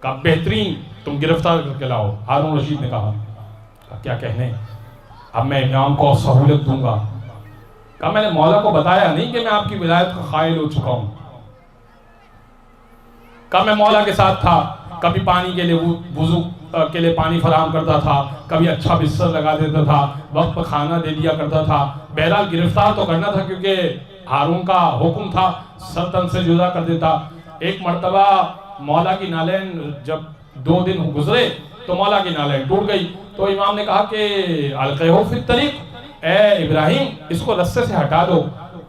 کہا بہترین تم گرفتار کر کے لاؤ. ہارون رشید نے کہا کیا کہنے، اب میں امام کو سہولت دوں گا. کہا میں نے مولا کو بتایا نہیں کہ میں آپ کی ولایت کا قائل ہو چکا ہوں. کہا میں مولا کے ساتھ تھا، کبھی پانی کے لیے وضو کے لیے پانی فراہم کرتا تھا، کبھی اچھا بستر لگا دیتا تھا، وقت پر کھانا دے دیا کرتا تھا. بہرحال گرفتار تو کرنا تھا کیونکہ ہارون کا حکم تھا، سلطنت سے جدا کر دیتا. ایک مرتبہ مولا کی نالین جب 2 دن گزرے تو مولا کی نالین ٹوٹ گئی. تو امام نے کہا کہ القیہ فی الطریق، اے ابراہیم اس کو رستے سے ہٹا دو.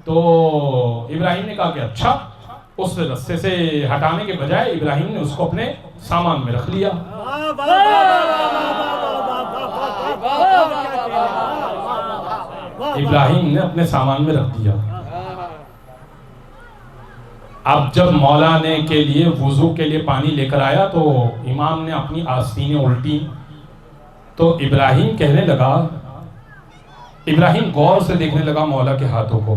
تو ابراہیم نے کہا کہ اچھا. اس رستے سے ہٹانے کے بجائے ابراہیم نے اس کو اپنے سامان میں رکھ لیا. ابراہیم نے اپنے سامان میں رکھ دیا۔ اب جب مولانا کے لیے وضو کے لیے پانی لے کر آیا تو امام نے اپنی آستینیں الٹی، تو ابراہیم کہنے لگا، ابراہیم غور سے دیکھنے لگا مولا کے ہاتھوں کو۔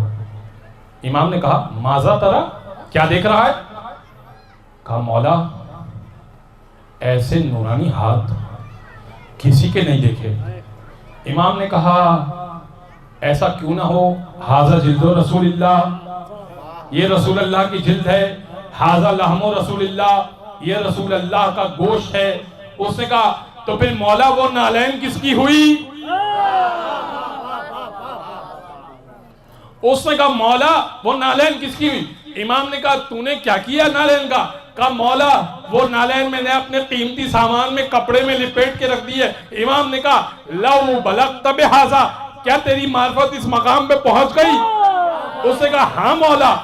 امام نے کہا ماذا ترا، کیا دیکھ رہا ہے؟ کہا مولا ایسے نورانی ہاتھ کسی کے نہیں دیکھے۔ امام نے کہا ایسا کیوں نہ ہو، ھذا جلد رسول اللہ، یہ رسول اللہ کی جلد ہے، ھذا لحم رسول اللہ، یہ رسول اللہ کا گوشت ہے۔ اس نے کہا تو پھر مولا وہ نالین کس کی ہوئی؟ اس نے کہا مولا وہ نالین کس کی ہوئی؟ امام نے کہا تو نے کیا کیا نالین کا؟ کہا مولا وہ نالین میں نے اپنے قیمتی سامان میں کپڑے میں لپیٹ کے رکھ دی ہے۔ امام نے کہا لو بلغت بہذا، کیا تیری معرفت اس مقام پہ پہنچ گئی؟ اس نے کہا ہاں مولا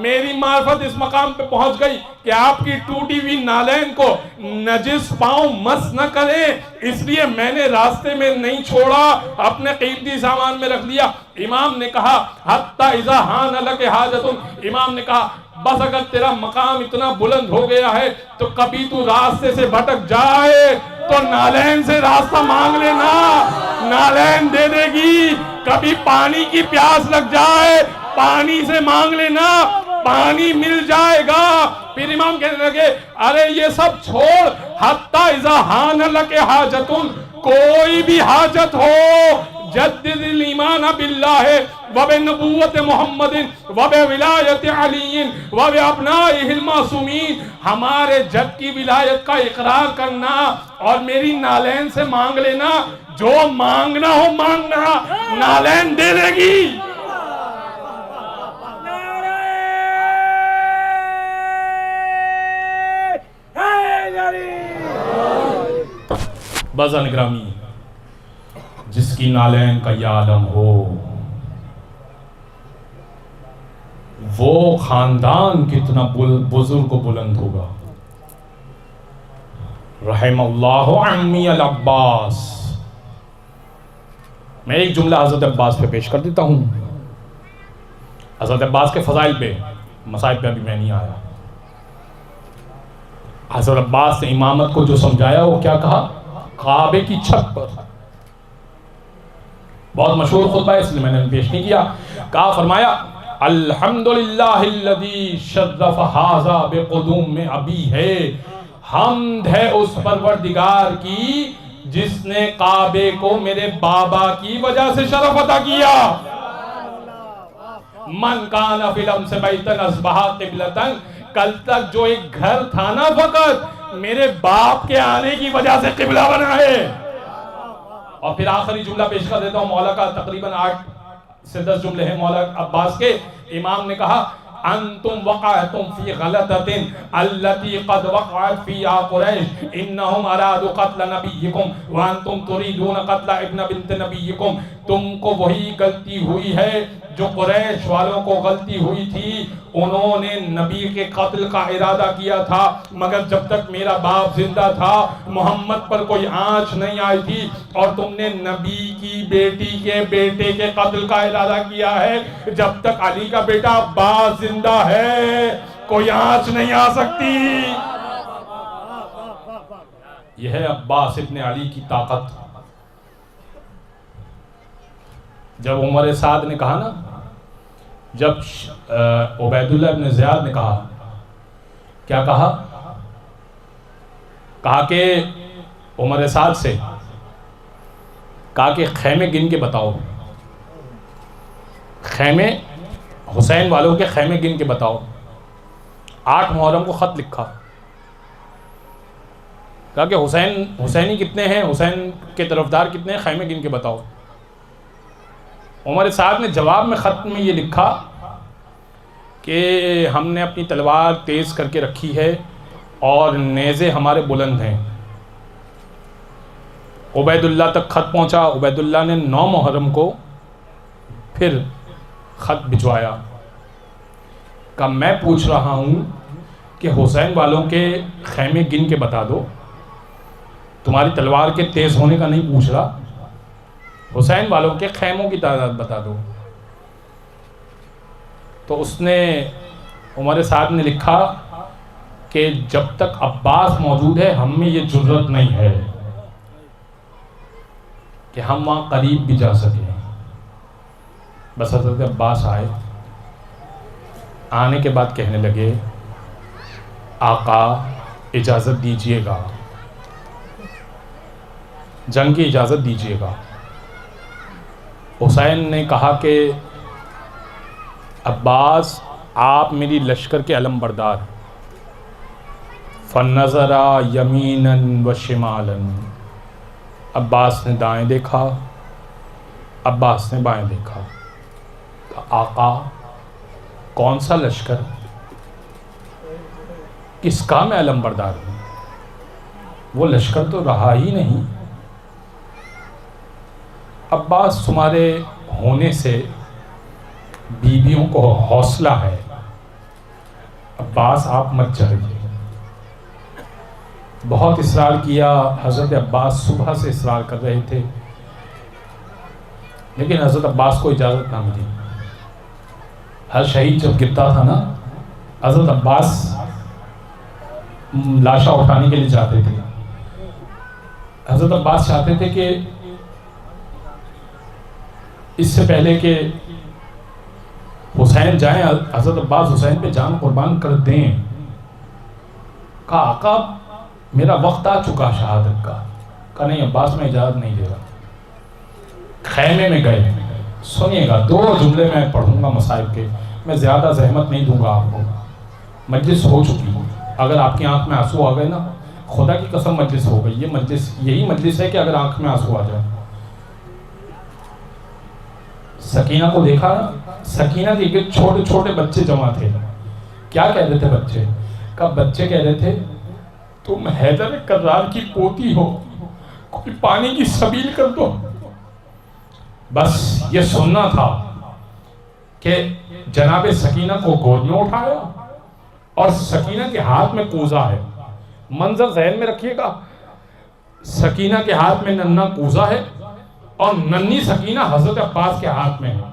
میری معرفت اس مقام پہ پہنچ گئی کہ آپ کی ٹوٹی ہوئی نالین کو نجس پاؤں مس نہ کریں، اس لیے میں نے راستے میں نہیں چھوڑا، اپنے قیمتی سامان میں رکھ دیا۔ امام نے کہا حتی اذا حان لک حاجت، امام نے کہا بس اگر تیرا مقام اتنا بلند ہو گیا ہے تو کبھی تو راستے سے بھٹک جائے تو نالین سے راستہ مانگ لینا، نالین دے دے گی۔ کبھی پانی کی پیاس لگ جائے پانی سے مانگ لینا، پانی مل جائے گا۔ پھر امام کہنے لگے ارے یہ سب چھوڑ، حتی اذا حان لک حاجت، کوئی بھی حاجت ہو، جدد الایمان باللہ وبنبوت محمد وبولایت علی وبابنائہ المعصومین، ہمارے جد کی ولایت کا اقرار کرنا اور میری نالین سے مانگ لینا، جو مانگنا ہو مانگنا، نالین دے دے گی۔ بازن گرامی، جس کی نالین کا یہ عالم ہو وہ خاندان کتنا بزرگ و بلند ہوگا۔ رحم اللہ عمی العباس۔ میں ایک جملہ حضرت عباس پہ پیش کر دیتا ہوں، حضرت عباس کے فضائل پہ، مصائب پہ ابھی میں نہیں آیا۔ حضرت عباس نے امامت کو جو سمجھایا وہ کیا کہا؟ کعبے کی چھت پر، بہت مشہور خطبہ ہے اس لیے میں نے پیش نہیں کیا، کہا فرمایا الحمدللہ الذی شرف ھذا بقدوم ابی ہے، حمد ہے اس پروردگار کی جس نے کعبے کو میرے بابا کی وجہ سے شرف عطا کیا۔ من کان فی الامس بیتا اصبح قبلۃ، کل تک جو ایک گھر تھا نا فقط میرے باپ کے آنے کی وجہ سے قبلہ بنا ہے۔ اور پھر آخری جملہ پیش کر دیتا ہوں مولا کا، تقریباً 8 سے 10 جملے ہیں مولا عباس کے۔ امام نے کہا انتم وقعتم فی غلطۃ التي قد وقعت فی قریش، انہم ارادوا قتل نبیکم وانتم تریدون قتل ابن بنت نبیکم، تم کو وہی غلطی ہوئی ہے جو قریش والوں کو غلطی ہوئی تھی، انہوں نے نبی کے قتل کا ارادہ کیا تھا مگر جب تک میرا باپ زندہ تھا محمد پر کوئی آنچ نہیں آئی تھی، اور تم نے نبی کی بیٹی کے بیٹے کے قتل کا ارادہ کیا ہے، جب تک علی کا بیٹا عباس زندہ ہے کوئی آنچ نہیں آ سکتی۔ یہ ہے عباس ابن علی کی طاقت۔ جب عمر سعد نے کہا نا، جب عبید اللہ ابن زیاد نے کہا، کیا کہا؟ کہا کہ عمر سعد سے کہا کہ خیمے گن کے بتاؤ، خیمے حسین والوں کے خیمے گن کے بتاؤ۔ 8 محرم کو خط لکھا، کہا کہ حسینی کتنے ہیں، حسین کے طرفدار کتنے ہیں، خیمے گن کے بتاؤ۔ عمر سعد نے جواب میں خط میں یہ لکھا کہ ہم نے اپنی تلوار تیز کر کے رکھی ہے اور نیزے ہمارے بلند ہیں۔ عبید اللہ تک خط پہنچا، عبید اللہ نے 9 محرم کو پھر خط بھجوایا، کہا میں پوچھ رہا ہوں کہ حسین والوں کے خیمے گن کے بتا دو، تمہاری تلوار کے تیز ہونے کا نہیں پوچھ رہا۔ حسین والوں کے خیموں کی تعداد بتا دو. تو اس نے عمر سعد نے لکھا کہ جب تک عباس موجود ہے ہم میں یہ جرت نہیں ہے کہ ہم وہاں قریب بھی جا سکیں. بس حضرت عباس آئے. آنے کے بعد کہنے لگے آقا اجازت دیجئے گا, جنگ کی اجازت دیجئے گا. حسین نے کہا کہ عباس آپ میری لشکر کے علم بردار. فَنَظَرَ يَمِينًا وَشِمَالًا, عباس نے دائیں دیکھا, عباس نے بائیں دیکھا. آقا کون سا لشکر, کس کا میں علم بردار ہوں؟ وہ لشکر تو رہا ہی نہیں. عباس تمہارے ہونے سے بیویوں کو حوصلہ ہے, عباس آپ مت جائیے. بہت اصرار کیا. حضرت عباس صبح سے اصرار کر رہے تھے لیکن حضرت عباس کو اجازت نہ ملی. ہر شہید جب گرتا تھا نا, حضرت عباس لاشا اٹھانے کے لیے چاہتے تھے. حضرت عباس چاہتے تھے کہ اس سے پہلے کہ حسین جائیں, حضرت عباس حسین پہ جان قربان کر دیں. کہا آقا میرا وقت آ چکا شہادت کا. کہا نہیں عباس میں اجازت نہیں دے رہا. خیمے میں گئے. سنیے گا 2 جملے میں پڑھوں گا مصائب کے, میں زیادہ زحمت نہیں دوں گا آپ کو. مجلس ہو چکی, اگر آپ کی آنکھ میں آنسو آ گئے نا, خدا کی قسم مجلس ہو گئی. یہ مجلس یہی مجلس ہے کہ اگر آنکھ میں آنسو آ جائے. سکینہ کو دیکھا نا, سکینہ کے چھوٹے چھوٹے بچے جمع تھے. کیا کہہ رہے تھے بچے؟ کہا بچے کہہ رہے تھے تم حیدر کرار کی پوتی ہو, کوئی پانی کی سبیل کر دو. بس یہ سننا تھا کہ جناب سکینہ کو گود میں اٹھایا اور سکینہ کے ہاتھ میں کوزہ ہے. منظر ذہن میں رکھیے گا, سکینہ کے ہاتھ میں ننھا کوزہ ہے اور ننھی سکینہ حضرت عباس کے ہاتھ میں ہے.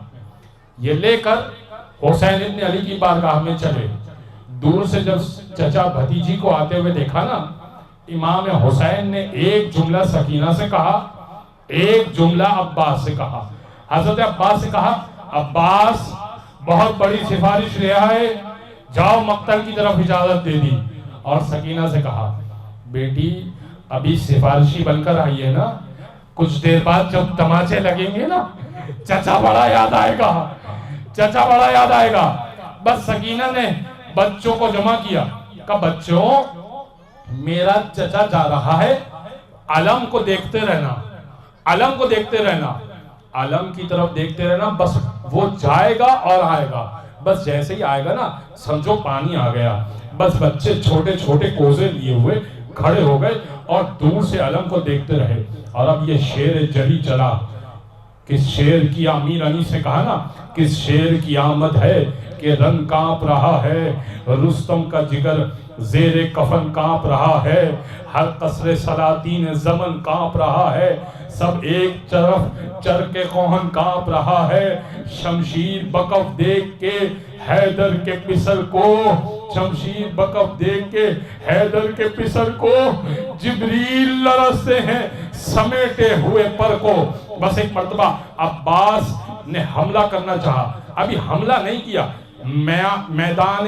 یہ لے کر حسین ابن علی کی بارگاہ میں چلے. دور سے جب چچا بھتیجی کو آتے ہوئے دیکھا نا, امام حسین نے ایک جملہ سکینہ سے کہا, ایک جملہ عباس سے کہا. حضرت عباس سے کہا عباس بہت بڑی سفارش رہا ہے, جاؤ مقتل کی طرف اجازت دے دی. اور سکینہ سے کہا بیٹی ابھی سفارشی بن کر آئی ہے نا, کچھ دیر بعد جب تماچے لگیں گے نا چچا بڑا یاد آئے گا, چچا بڑا یاد آئے گا. بس سکینہ نے بچوں کو جمع کیا. کہا بچوں میرا چچا جا رہا ہے, علم کو دیکھتے رہنا, علم کو دیکھتے رہنا, علم کی طرف دیکھتے رہنا. بس وہ جائے گا اور آئے گا. بس جیسے ہی آئے گا نا سمجھو پانی آ گیا. بس بچے چھوٹے چھوٹے کوزے لیے ہوئے کھڑے ہو گئے اور دور سے علم کو دیکھتے رہے. اور اب یہ شعر جلی چلا. کس شعر کی امیر علی سے کہا نا, کس شعر کی آمد ہے کہ رنگ کانپ رہا ہے, رستم کا جگر زیر کفن کانپ رہا ہے, ہر قصر سلاطین زمن کانپ رہا ہے, سب ایک طرف چر کے کوہن کانپ رہا ہے. شمشیر بکف دیکھ کے حیدر کے پسر کو, شمشیر بکف دیکھ کے حیدر کے پسر کو, جبریل لرزتے ہیں سمیٹے ہوئے پر کو. بس ایک مرتبہ عباس نے حملہ کرنا چاہا, ابھی حملہ نہیں کیا, میدان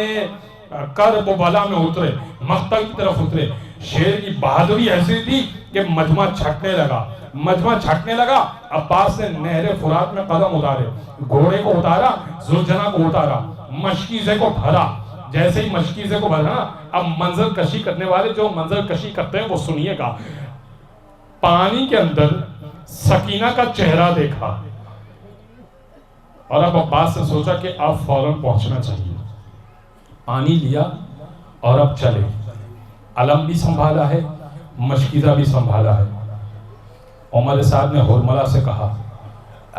کرب و بلا میں اترے, مقتل کی طرف اترے. شیر کی بہادری ایسی تھی کہ مجمع چھٹنے لگا, مجمع چھٹنے لگا. عباس نے نہر فرات میں قدم اتارے, گھوڑے کو اتارا, زلجھنا کو اتارا, مشکیزے کو بھرا. جیسے ہی مشکیزے کو بھرا, اب منظر کشی کرنے والے جو منظر کشی کرتے ہیں وہ سنیے گا. پانی کے اندر سکینہ کا چہرہ دیکھا اور اب عباس نے سوچا کہ اب فوراً پہنچنا چاہیے. پانی لیا اور اب چلے. علم بھی سنبھالا ہے, مشکیزہ بھی سنبھالا ہے. عمر سعد نے حرملہ سے کہا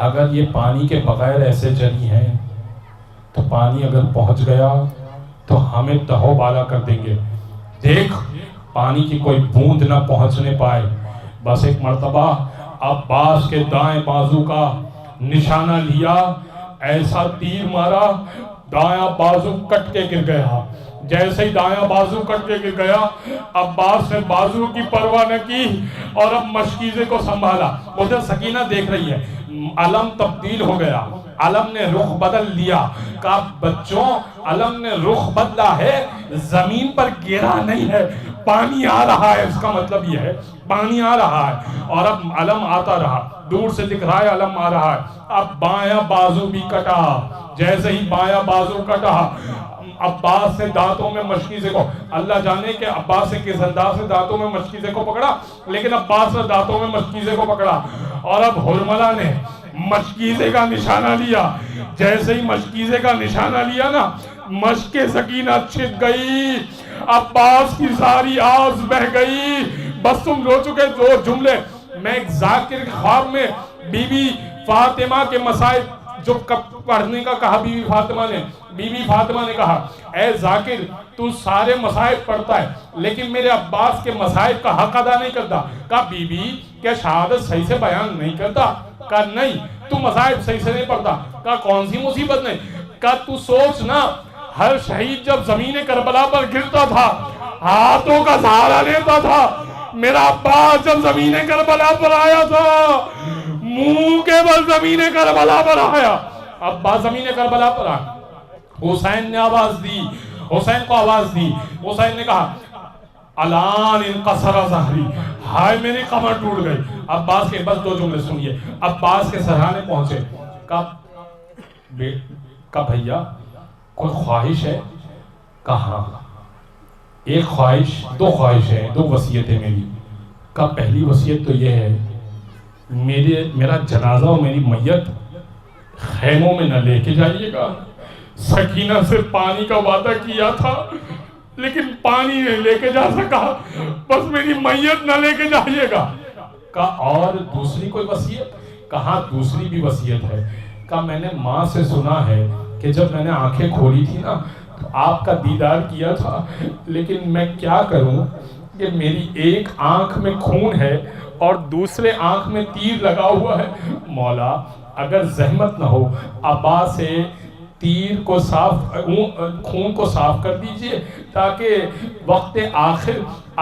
اگر یہ پانی کے بغیر ایسے چلی ہیں تو پانی اگر پہنچ گیا تو ہمیں تہو بالا کر دیں گے, دیکھ پانی کی کوئی بوند نہ پہنچنے پائے. بس ایک مرتبہ عباس کے دائیں بازو کا نشانہ لیا، ایسا تیر مارا دایاں بازو کٹ کے گر گیا۔ جیسے ہی دایاں بازو کٹ کے گر گیا، عباس نے بازو کی پرواہ نہ کی اور اب مشکیزے کو سنبھالا۔ ادھر سکینہ دیکھ رہی ہے، علم تبدیل ہو گیا، علم نے رخ بدل لیا۔ کہا بچوں علم نے رخ بدلا ہے، زمین پر گرا نہیں ہے، پانی آ رہا ہے، اس کا مطلب یہ ہے پانی آ رہا ہے۔ اور اب علم آتا رہا، دور سے دکھ رہا ہے علم آ رہا ہے۔ اب بایاں بازو بھی کٹا، جیسے ہی بایاں بازو کٹا، عباس نے دانتوں میں مشکیزے کو، اللہ جانے کہ عباس نے کس انداز سے دانتوں میں مشکیزے کو پکڑا، لیکن عباس نے دانتوں میں مشکیزے کو پکڑا اور اب حرملہ نے مشکیزے کا نشانہ لیا۔ جیسے ہی مشکیزے کا نشانہ لیا نا، مشک سکینہ چھت گئی، عباس کی ساری آز بہ گئی۔ بس تم رو چکے دو جملے۔ میں ایک ذاکر خواب میں بی بی فاطمہ کے مصائب جو پڑھنے کا کہا بی بی فاطمہ نے کہا اے ذاکر تو سارے مصائب پڑھتا ہے لیکن میرے عباس کے مصائب کا حق ادا نہیں کرتا۔ کہا بی بی کیا شہادت صحیح سے بیان نہیں کرتا؟ کہا نہیں تو مصائب صحیح سے نہیں پڑھتا۔ کہا کون سی مصیبت نہیں؟ کہا تو سوچ نا، ہر شہید جب زمین کربلا پر گرتا تھا ہاتھوں کا سہارا لیتا تھا، میرا عباس جب زمین کربلا پر آیا تھا منہ کے بل زمین کربلا پر آیا۔ عباس زمین کربلا پر آیا، حسین نے آواز دی، حسین کو آواز دی، حسین نے کہا الان انقصر ظہری، ہائے میری کمر ٹوٹ گئی۔ عباس کے بس دو جملے سنیے، عباس کے سرحانے پہنچے، کہا بھیا کوئی خواہش ہے؟ کہاں؟ ایک خواہش، دو خواہش ہے، دو وصیتیں میری۔ کہا پہلی وصیت تو یہ ہے میرا جنازہ اور میری میت خیموں میں نہ لے کے جائیے گا، سکینہ سے پانی کا وعدہ کیا تھا لیکن پانی نہیں لے کے جا سکا، بس میری میت نہ لے کے جائیے گا۔ کہا اور دوسری کوئی وصیت؟ کہا دوسری بھی وصیت ہے۔ کہا میں نے ماں سے سنا ہے کہ جب میں نے آنکھیں کھولی تھی نا تو آپ کا دیدار کیا تھا، لیکن میں کیا کروں کہ میری ایک آنکھ میں خون ہے اور دوسرے آنکھ میں تیر لگا ہوا ہے، مولا اگر زحمت نہ ہو عباس سے تیر کو خون کو صاف کر دیجئے تاکہ وقت آخر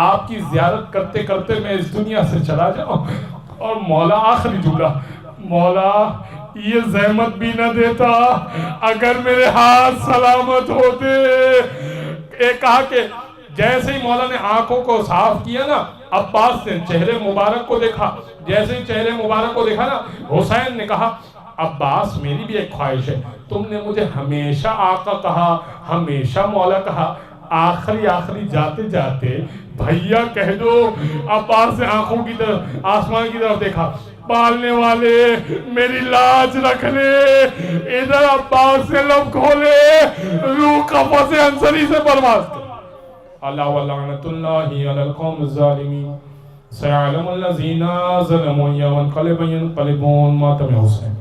آپ کی زیارت کرتے کرتے میں اس دنیا سے چلا جاؤں۔ اور مولا آخری جملہ، مولا یہ زحمت بھی نہ دیتا اگر میرے ہاتھ سلامت ہوتے۔ ایک کہا کہ جیسے ہی مولا نے آنکھوں کو صاف کیا نا، عباس نے چہرے مبارک کو دیکھا، جیسے ہی چہرے مبارک کو دیکھا نا، حسین نے کہا عباس میری بھی ایک خواہش ہے، تم نے مجھے ہمیشہ آقا کہا، ہمیشہ مولا کہا، آخری جاتے جاتے بھیا کہہ دو۔ عباس نے آنکھوں کی طرف، آسمان کی طرف دیکھا، پالنے والے میری لاج رکھ لے۔ ادھر عباس سے لب کھولے، روح قفص انصری سے پرواز کر۔ اللہ ولعنت اللہ علی القوم الظالمین، سیعلم الذین ظلموا یوم انقلبون ماتم حسین۔